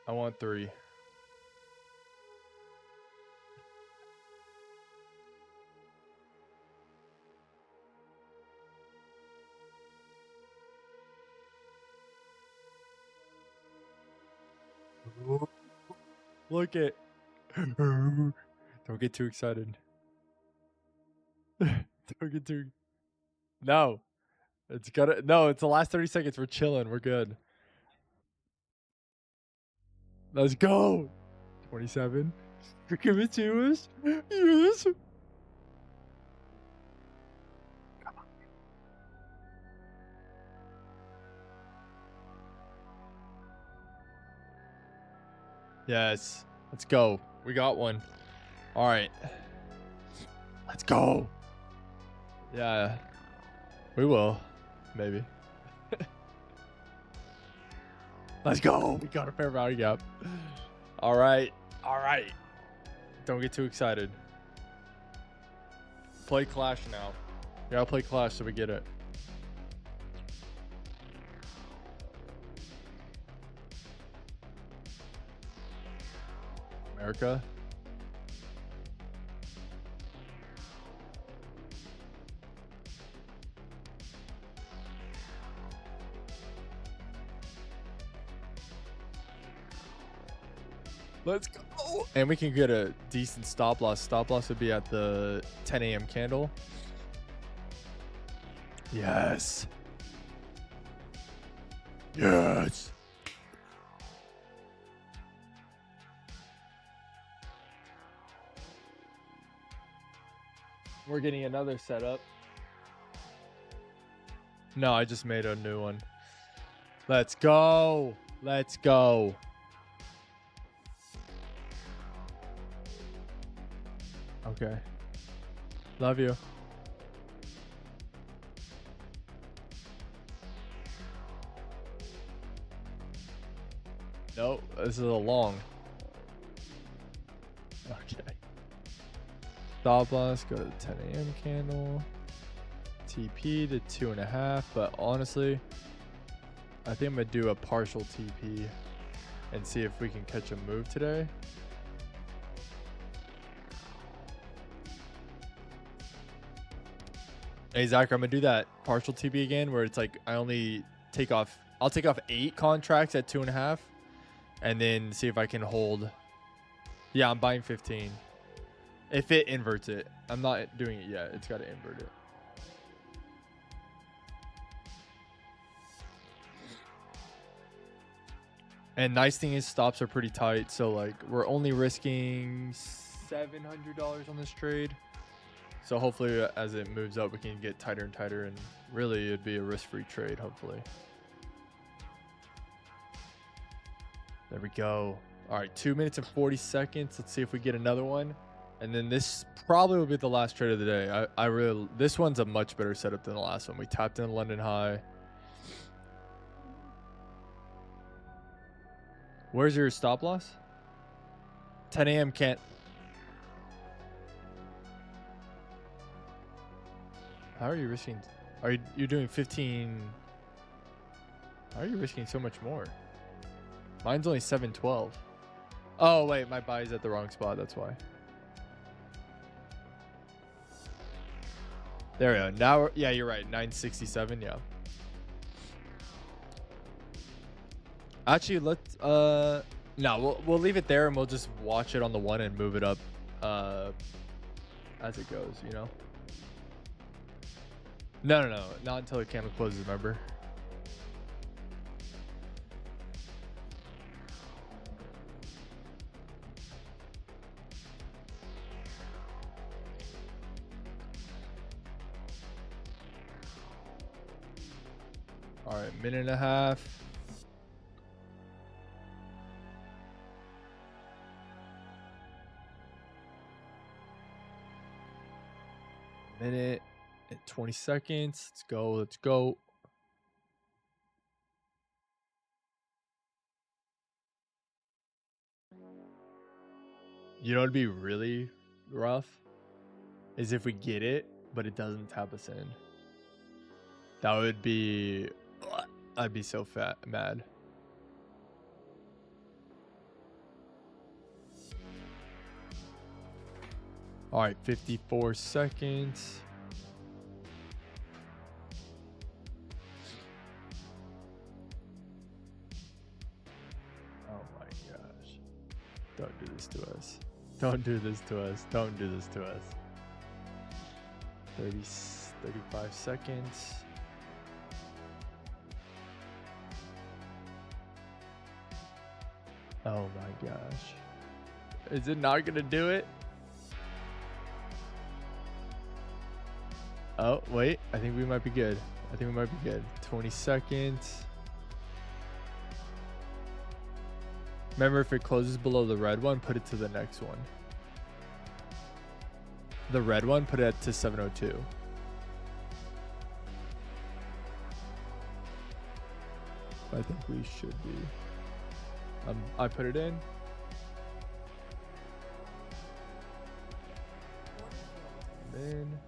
I want 3. Look at. Don't get too excited. Don't get too. No. It's gotta. No, it's the last 30 seconds. We're chilling. We're good. Let's go. 27. Give it to us. Yes. Yes. Let's go. We got one. All right. Let's go. Yeah. We will. Maybe. Let's go. We got a fair value gap. All right. All right. Don't get too excited. Play Clash now. Yeah, I'll play Clash so we get it. America. Let's go. And we can get a decent stop loss. Stop loss would be at the 10 a.m. candle. Yes. Yes. We're getting another setup. No, I just made a new one. Let's go. Let's go. Okay. Love you. Nope, this is a long. Okay. Stop loss, go to the 10 a.m. candle. TP to 2.5, but honestly, I think I'm gonna do a partial TP and see if we can catch a move today. Hey Zach, I'm gonna do that partial TP again where it's like I only take off, I'll take off 8 contracts at 2.5 and then see if I can hold. Yeah, I'm buying 15. If it inverts it. I'm not doing it yet. It's gotta invert it. And nice thing is stops are pretty tight. So like we're only risking $700 on this trade. So hopefully as it moves up, we can get tighter and tighter, and really it'd be a risk-free trade, hopefully. There we go. All right, 2 minutes and 40 seconds. Let's see if we get another one. And then this probably will be the last trade of the day. This one's a much better setup than the last one. We tapped in London high. Where's your stop loss? 10 a.m. can't. How are you risking? Are you doing 15? How are you risking so much more? Mine's only 712. Oh wait, my buy is at the wrong spot. That's why. There we go. Now, yeah, you're right. 967. Yeah. Actually, let's no, we'll leave it there and we'll just watch it on the one and move it up as it goes. You know. No, not until the candle closes. Remember. All right, minute and a half. Minute and 20 seconds. Let's go. Let's go. You know, it'd be really rough is if we get it, but it doesn't tap us in. That would be, I'd be so mad. All right, 54 seconds. Oh my gosh. Don't do this to us. Don't do this to us. Don't do this to us. 35 seconds. Oh my gosh. Is it not gonna do it? Oh, wait. I think we might be good. 20 seconds. Remember, if it closes below the red one, put it to the next one. The red one, put it to 702. I think we should be. I put it in. Then.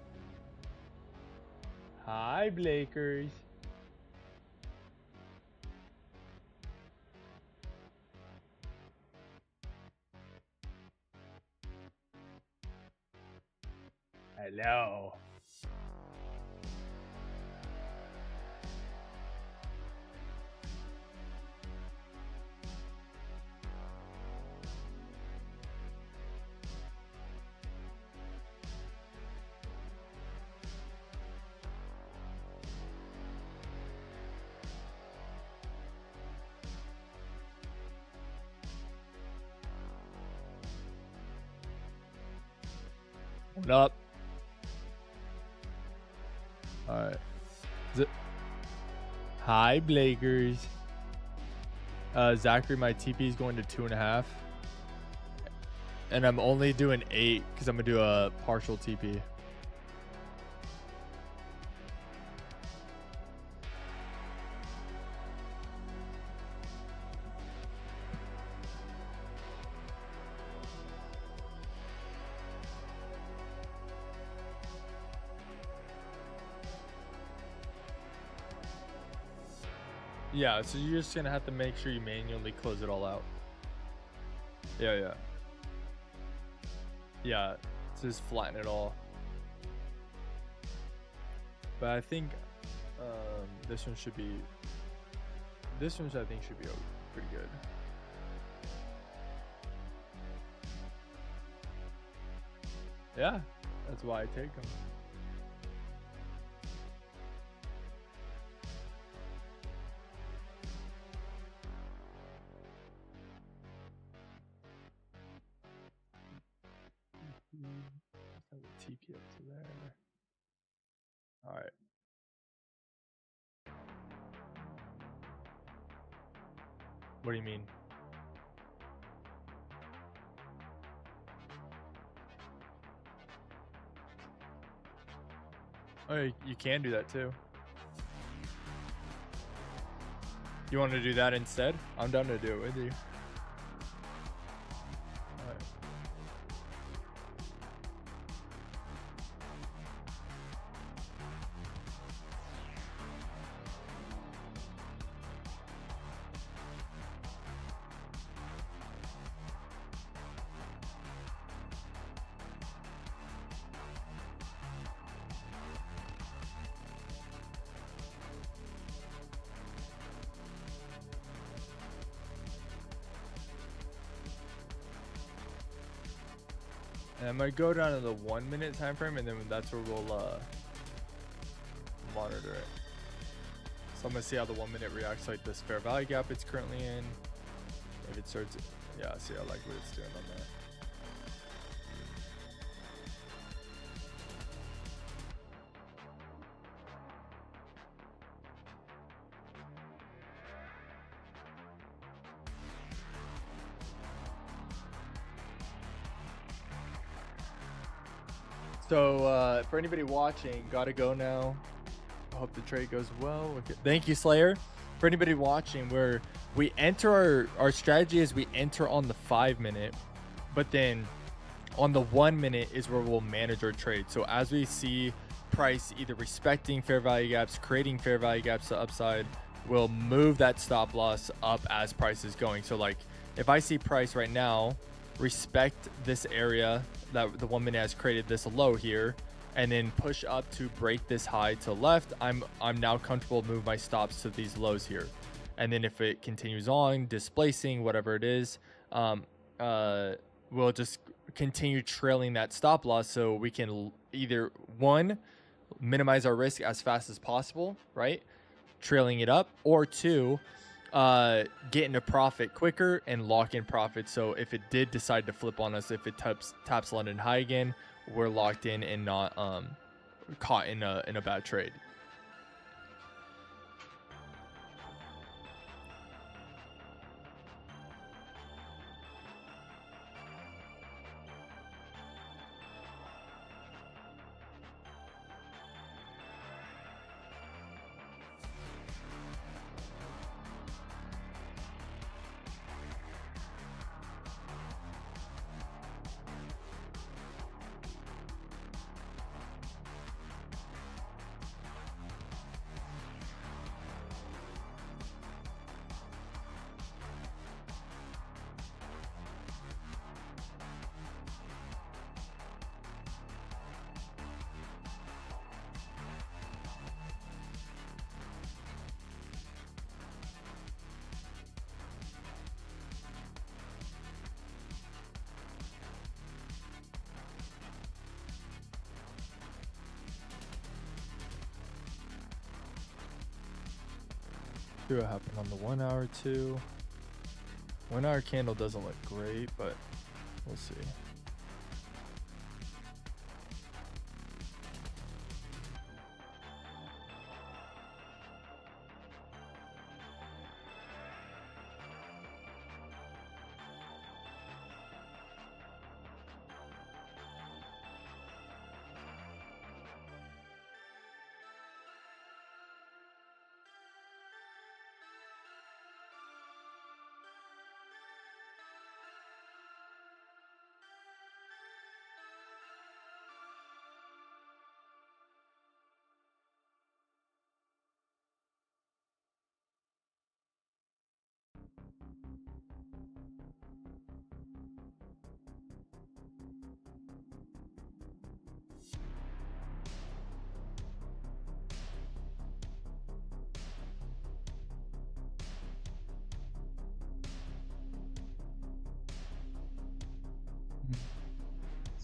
Hi, Blakers. Hello. What up? Alright. Hi, Blakers. Zachary, my TP is going to 2.5. And I'm only doing 8 because I'm going to do a partial TP. Yeah, so you're just gonna have to make sure you manually close it all out. Yeah. Yeah, just flatten it all. But I think this one should be. This one I think should be pretty good. Yeah, that's why I take them. What do you mean? Oh, you can do that too. You want to do that instead? I'm down to do it with you. Alright. And I might go down to the 1 minute time frame, and then that's where we'll monitor it. So I'm gonna see how the 1 minute reacts like this fair value gap it's currently in. If it starts, yeah, see I like what it's doing on that. So for anybody watching, gotta go now. I hope the trade goes well. Okay. Thank you, Slayer. For anybody watching, where we enter our strategy is we enter on the 5 minute, but then on the 1 minute is where we'll manage our trade. So as we see price either respecting fair value gaps, creating fair value gaps to upside, we'll move that stop loss up as price is going. So like if I see price right now respect this area that the 1 minute has created, this low here, and then push up to break this high to left, I'm now comfortable to move my stops to these lows here. And then if it continues on displacing whatever it is, we'll just continue trailing that stop loss so we can either one, minimize our risk as fast as possible, right, trailing it up, or two, get into profit quicker and lock in profit. So if it did decide to flip on us, if it taps London high again, we're locked in and not caught in a bad trade. See what happened on the 1 hour too. 1 hour candle doesn't look great, but we'll see.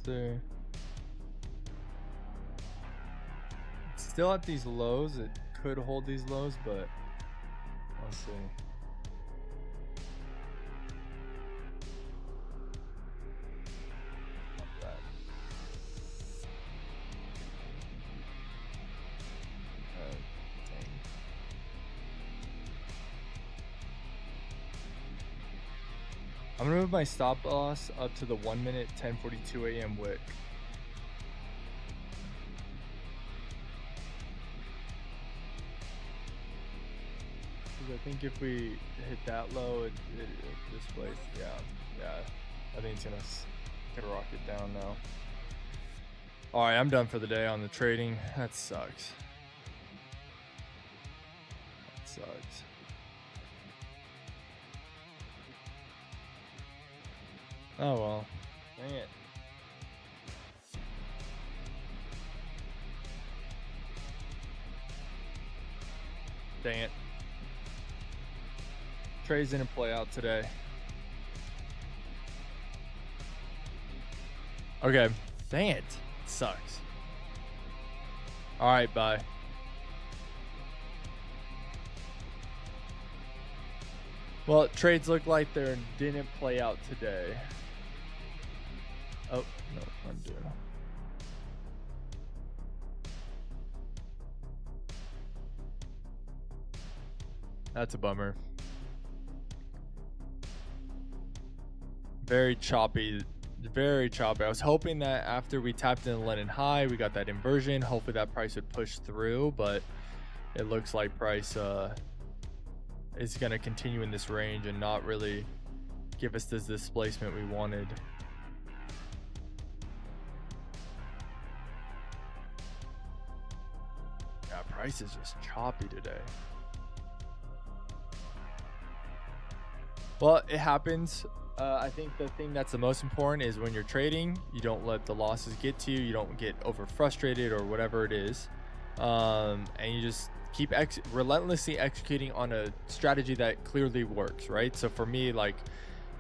So it's still at these lows. It could hold these lows, but I'll see. Not bad. Dang. I'm gonna move my stop loss up to the 1 minute 10:42 a.m. wick. Because I think if we hit that low, it displays. Yeah. I think it's gonna rock it down now. All right, I'm done for the day on the trading. That sucks. That sucks. Oh well, dang it. Dang it. Trades didn't play out today. Okay, dang it. Sucks. All right, bye. Well, trades look like they didn't play out today. Oh, no, undo. That's a bummer. Very choppy. Very choppy. I was hoping that after we tapped in the Lennon high, we got that inversion. Hopefully that price would push through, but it looks like price is going to continue in this range and not really give us this displacement we wanted. Yeah, price is just choppy today. Well, it happens. I think the thing that's the most important is when you're trading, you don't let the losses get to you. You don't get over frustrated or whatever it is. And you just keep relentlessly executing on a strategy that clearly works, right? So for me, like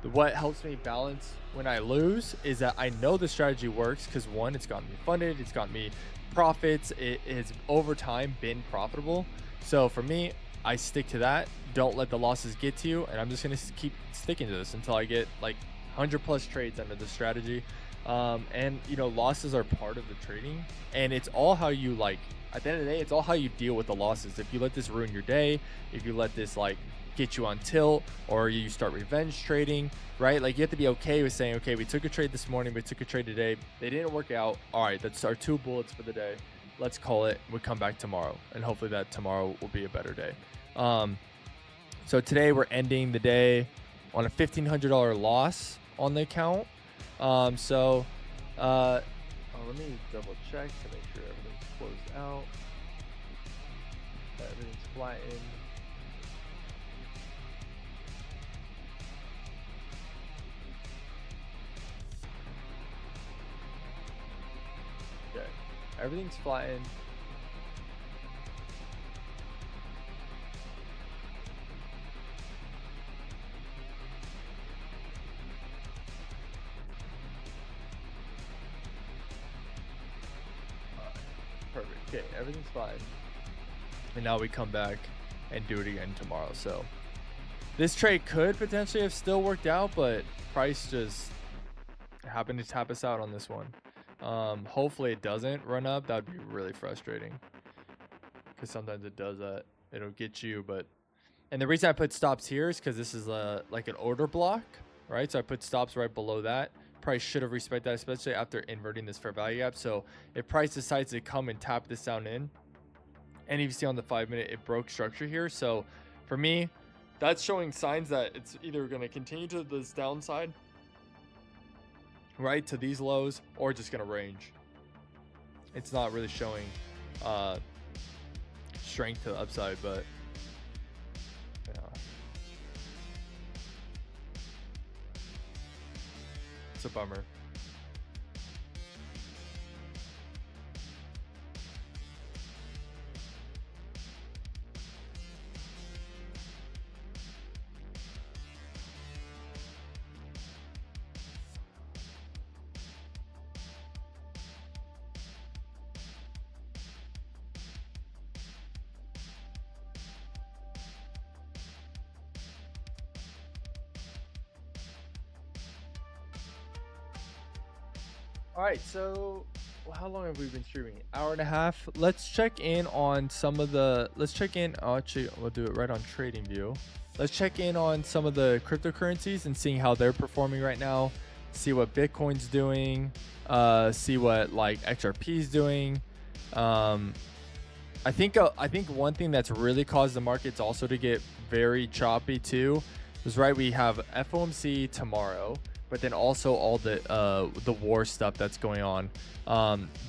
what helps me balance when I lose is that I know the strategy works because one, it's gotten me funded, it's gotten me profits, it has over time been profitable. So for me, I stick to that. Don't let the losses get to you, and I'm just gonna keep sticking to this until I get like 100+ trades under the strategy. And you know, losses are part of the trading, and it's all how you like. At the end of the day, it's all how you deal with the losses. If you let this ruin your day, if you let this like get you on tilt, or you start revenge trading, right? Like you have to be okay with saying, okay, we took a trade this morning, we took a trade today, they didn't work out. All right, that's our 2 bullets for the day. Let's call it. We'll come back tomorrow, and hopefully that tomorrow will be a better day. So today we're ending the day on a $1,500 loss on the account. Let me double check to make sure everything's closed out. Everything's flattened. Okay, everything's flattened. Perfect. Okay, everything's fine. And now we come back and do it again tomorrow. So this trade could potentially have still worked out, but price just happened to tap us out on this one. Hopefully it doesn't run up. That would be really frustrating, because sometimes it does that. It'll get you, and the reason I put stops here is because this is like an order block, right? So I put stops right below that. Price should have respected that, especially after inverting this fair value gap. So if price decides to come and tap this down in, and you see on the 5 minute, it broke structure here. So for me, that's showing signs that it's either going to continue to this downside, right, to these lows, or just going to range. It's not really showing strength to the upside, but yeah, it's a bummer. All right, so how long have we been streaming? Hour and a half. Let's check in on some of the. Let's check in. Oh, actually, we'll do it right on TradingView. Let's check in on some of the cryptocurrencies and seeing how they're performing right now. See what Bitcoin's doing. See what like XRP is doing. I think one thing that's really caused the markets also to get very choppy too is right. We have FOMC tomorrow, but then also all the war stuff that's going on.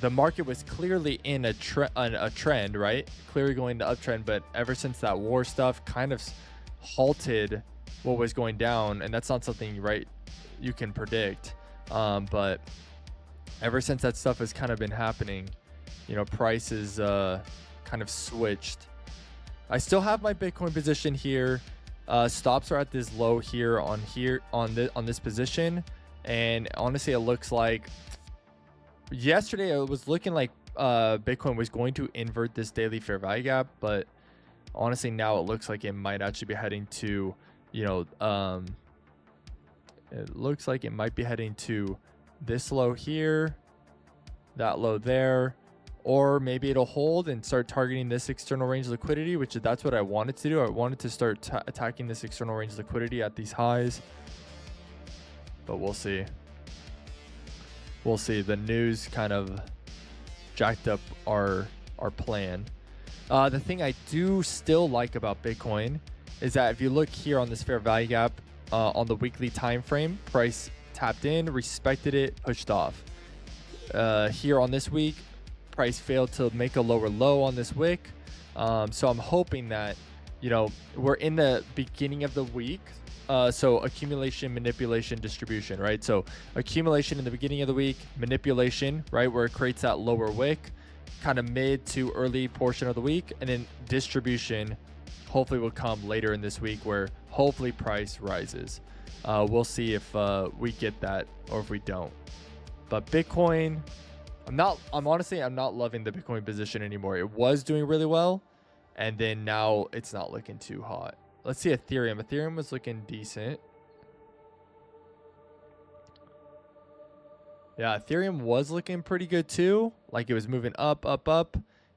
The market was clearly in a trend, right? Clearly going to uptrend, but ever since that war stuff kind of halted what was going down, and that's not something right you can predict. But ever since that stuff has kind of been happening, you know, prices kind of switched. I still have my Bitcoin position here. Stops are at this low here on this position, and honestly, it looks like yesterday it was looking like Bitcoin was going to invert this daily fair value gap, but honestly, now it looks like it might actually be heading to, you know, it looks like it might be heading to this low here, that low there, or maybe it'll hold and start targeting this external range liquidity, which that's what I wanted to do. I wanted to start attacking this external range liquidity at these highs, but we'll see. We'll see. The news kind of jacked up our plan. The thing I do still like about Bitcoin is that if you look here on this fair value gap on the weekly time frame, price tapped in, respected it, pushed off. Here on this week, price failed to make a lower low on this wick. So I'm hoping that, you know, we're in the beginning of the week. So accumulation, manipulation, distribution, right? So accumulation in the beginning of the week, manipulation, right, where it creates that lower wick, kind of mid to early portion of the week, and then distribution hopefully will come later in this week where hopefully price rises. We'll see if we get that or if we don't. But Bitcoin, I'm honestly not loving the Bitcoin position anymore. It was doing really well, and then now it's not looking too hot. Let's see Ethereum. Ethereum was looking decent. Yeah, Ethereum was looking pretty good too. Like it was moving up,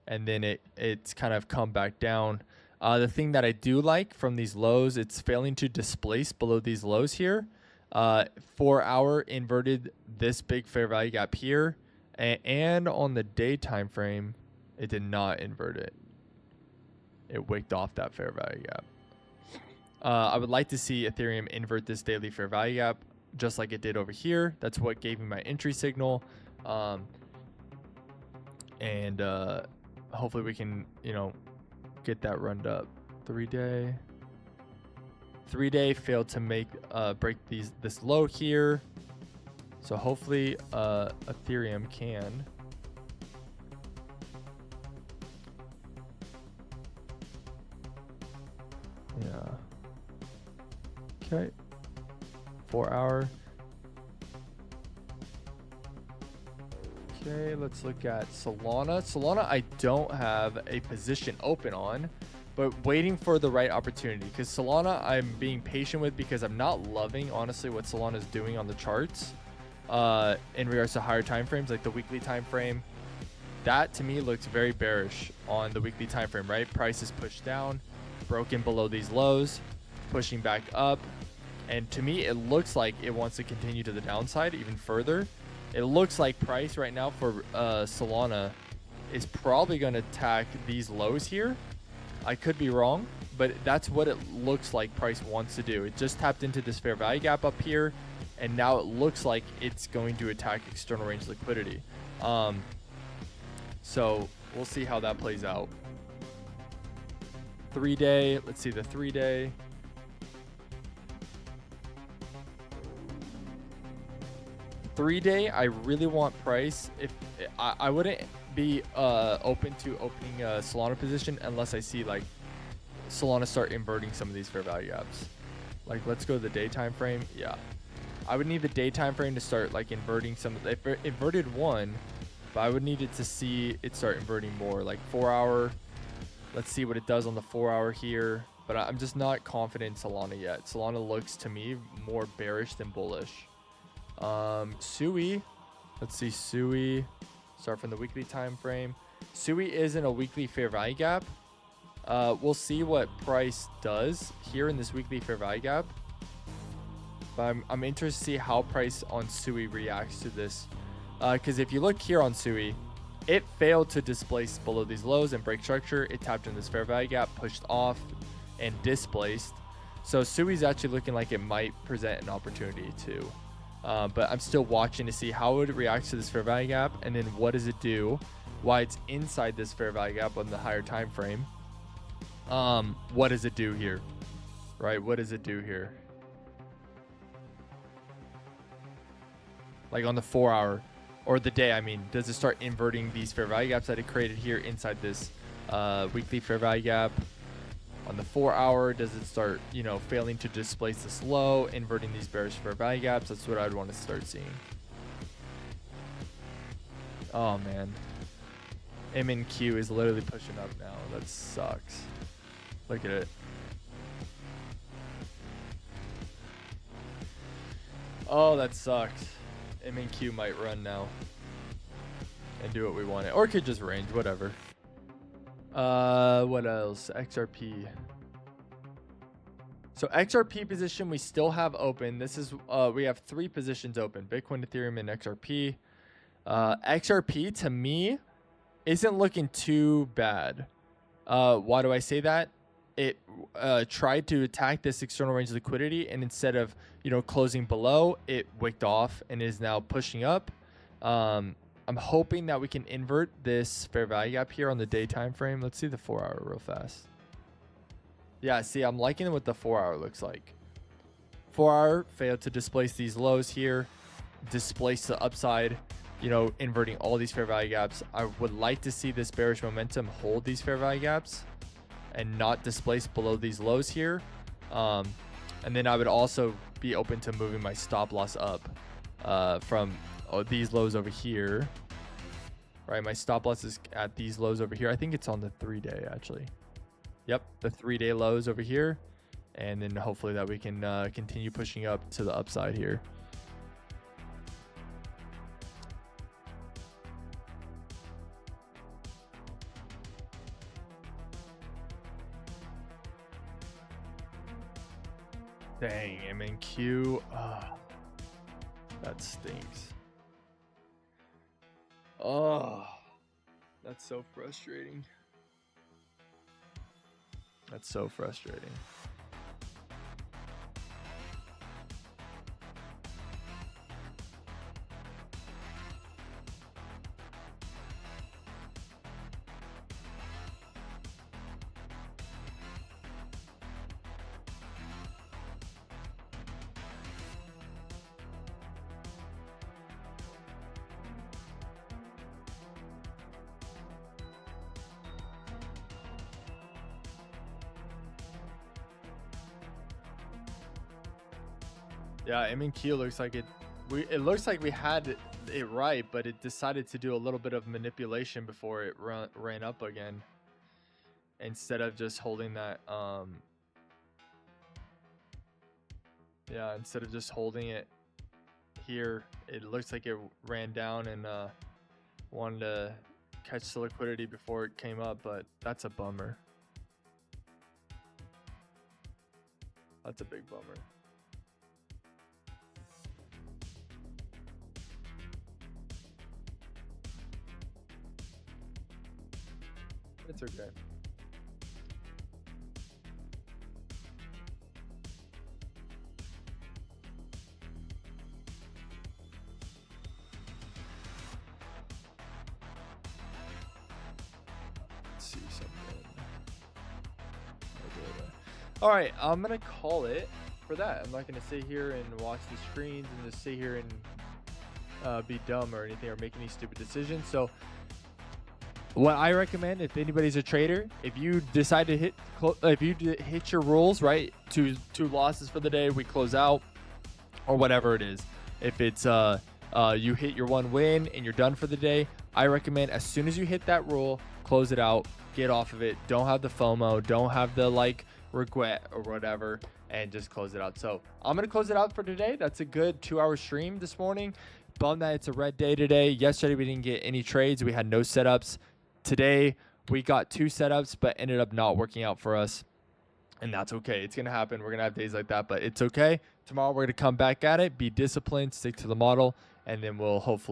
and then it's kind of come back down. The thing that I do like from these lows, it's failing to displace below these lows here. 4 hour inverted this big fair value gap here, and on the day time frame, it did not invert it. It wicked off that fair value gap. I would like to see Ethereum invert this daily fair value gap just like it did over here. That's what gave me my entry signal. And hopefully we can, you know, get that runned up. 3-day failed to make break this low here. So hopefully Ethereum can. Yeah. Okay. 4 hour. Okay, let's look at Solana. Solana, I don't have a position open on, but waiting for the right opportunity. Because Solana, I'm being patient with because I'm not loving, honestly, what Solana is doing on the charts in regards to higher time frames, like the weekly time frame. That to me looks very bearish on the weekly time frame, right? Price is pushed down, broken below these lows, pushing back up. And to me, it looks like it wants to continue to the downside even further. It looks like price right now for Solana is probably going to attack these lows here. I could be wrong, but that's what it looks like price wants to do. It just tapped into this fair value gap up here, and now it looks like it's going to attack external range liquidity. So we'll see how that plays out. 3-day, let's see the 3-day. 3-day, I really want price. If I wouldn't be open to opening a Solana position unless I see like Solana start inverting some of these fair value gaps. Like let's go to the day time frame. Yeah, I would need the day time frame to start like inverting some. If it inverted one, but I would need it to see it start inverting more. Like 4 hour. Let's see what it does on the 4 hour here. But I'm just not confident in Solana yet. Solana looks to me more bearish than bullish. Sui, let's see Sui. Start from the weekly time frame. SUI is in a weekly fair value gap. We'll see what price does here in this weekly fair value gap. But I'm interested to see how price on SUI reacts to this. Because if you look here on SUI, it failed to displace below these lows and break structure. It tapped in this fair value gap, pushed off, and displaced. So SUI is actually looking like it might present an opportunity too. But I'm still watching to see how it reacts to this fair value gap, and then what does it do, why it's inside this fair value gap on the higher time frame. What does it do here, right? What does it do here? Like on the 4 hour or the day, I mean, does it start inverting these fair value gaps that it created here inside this weekly fair value gap? On the 4 hour, does it start, you know, failing to displace this low, inverting these bearish fair value gaps? That's what I'd want to start seeing. Oh man, MNQ is literally pushing up now. That sucks. Look at it. Oh, that sucks. MNQ might run now and do what we want it, or it could just range, whatever. What else? XRP. So XRP position we still have open. This is we have 3 positions open: Bitcoin, Ethereum, and XRP. XRP to me isn't looking too bad. Why do I say that? It tried to attack this external range of liquidity, and instead of, you know, closing below, it wicked off and is now pushing up. I'm hoping that we can invert this fair value gap here on the day time frame. Let's see the 4 hour real fast. Yeah, see, I'm liking what the 4 hour looks like. 4 hour failed to displace these lows here, displace the upside, you know, inverting all these fair value gaps. I would like to see this bearish momentum hold these fair value gaps and not displace below these lows here. And then I would also be open to moving my stop loss up from these lows over here. Right, my stop loss is at these lows over here. I think it's on the 3-day actually. Yep, the 3-day lows over here. And then hopefully that we can continue pushing up to the upside here. Dang, MNQ. That stinks. Oh, that's so frustrating. That's so frustrating. Yeah, MNQ looks like it. It looks like we had it right, but it decided to do a little bit of manipulation before it ran up again. Instead of just holding that, yeah, instead of just holding it here, it looks like it ran down and wanted to catch the liquidity before it came up, but that's a bummer. That's a big bummer. It's okay. Let's see something. All right, I'm gonna call it for that. I'm not gonna sit here and watch the screens and just sit here and be dumb or anything or make any stupid decisions. So what I recommend, if anybody's a trader, if you decide to hit your rules, right, two losses for the day, we close out, or whatever it is. If it's you hit your 1 win and you're done for the day, I recommend as soon as you hit that rule, close it out, get off of it. Don't have the FOMO, don't have the regret or whatever, and just close it out. So I'm gonna close it out for today. That's a good 2-hour stream this morning. Bummed that it's a red day today. Yesterday we didn't get any trades. We had no setups. Today we got 2 setups, but ended up not working out for us. And that's okay. It's going to happen. We're going to have days like that, but it's okay. Tomorrow we're going to come back at it, be disciplined, stick to the model, and then we'll hopefully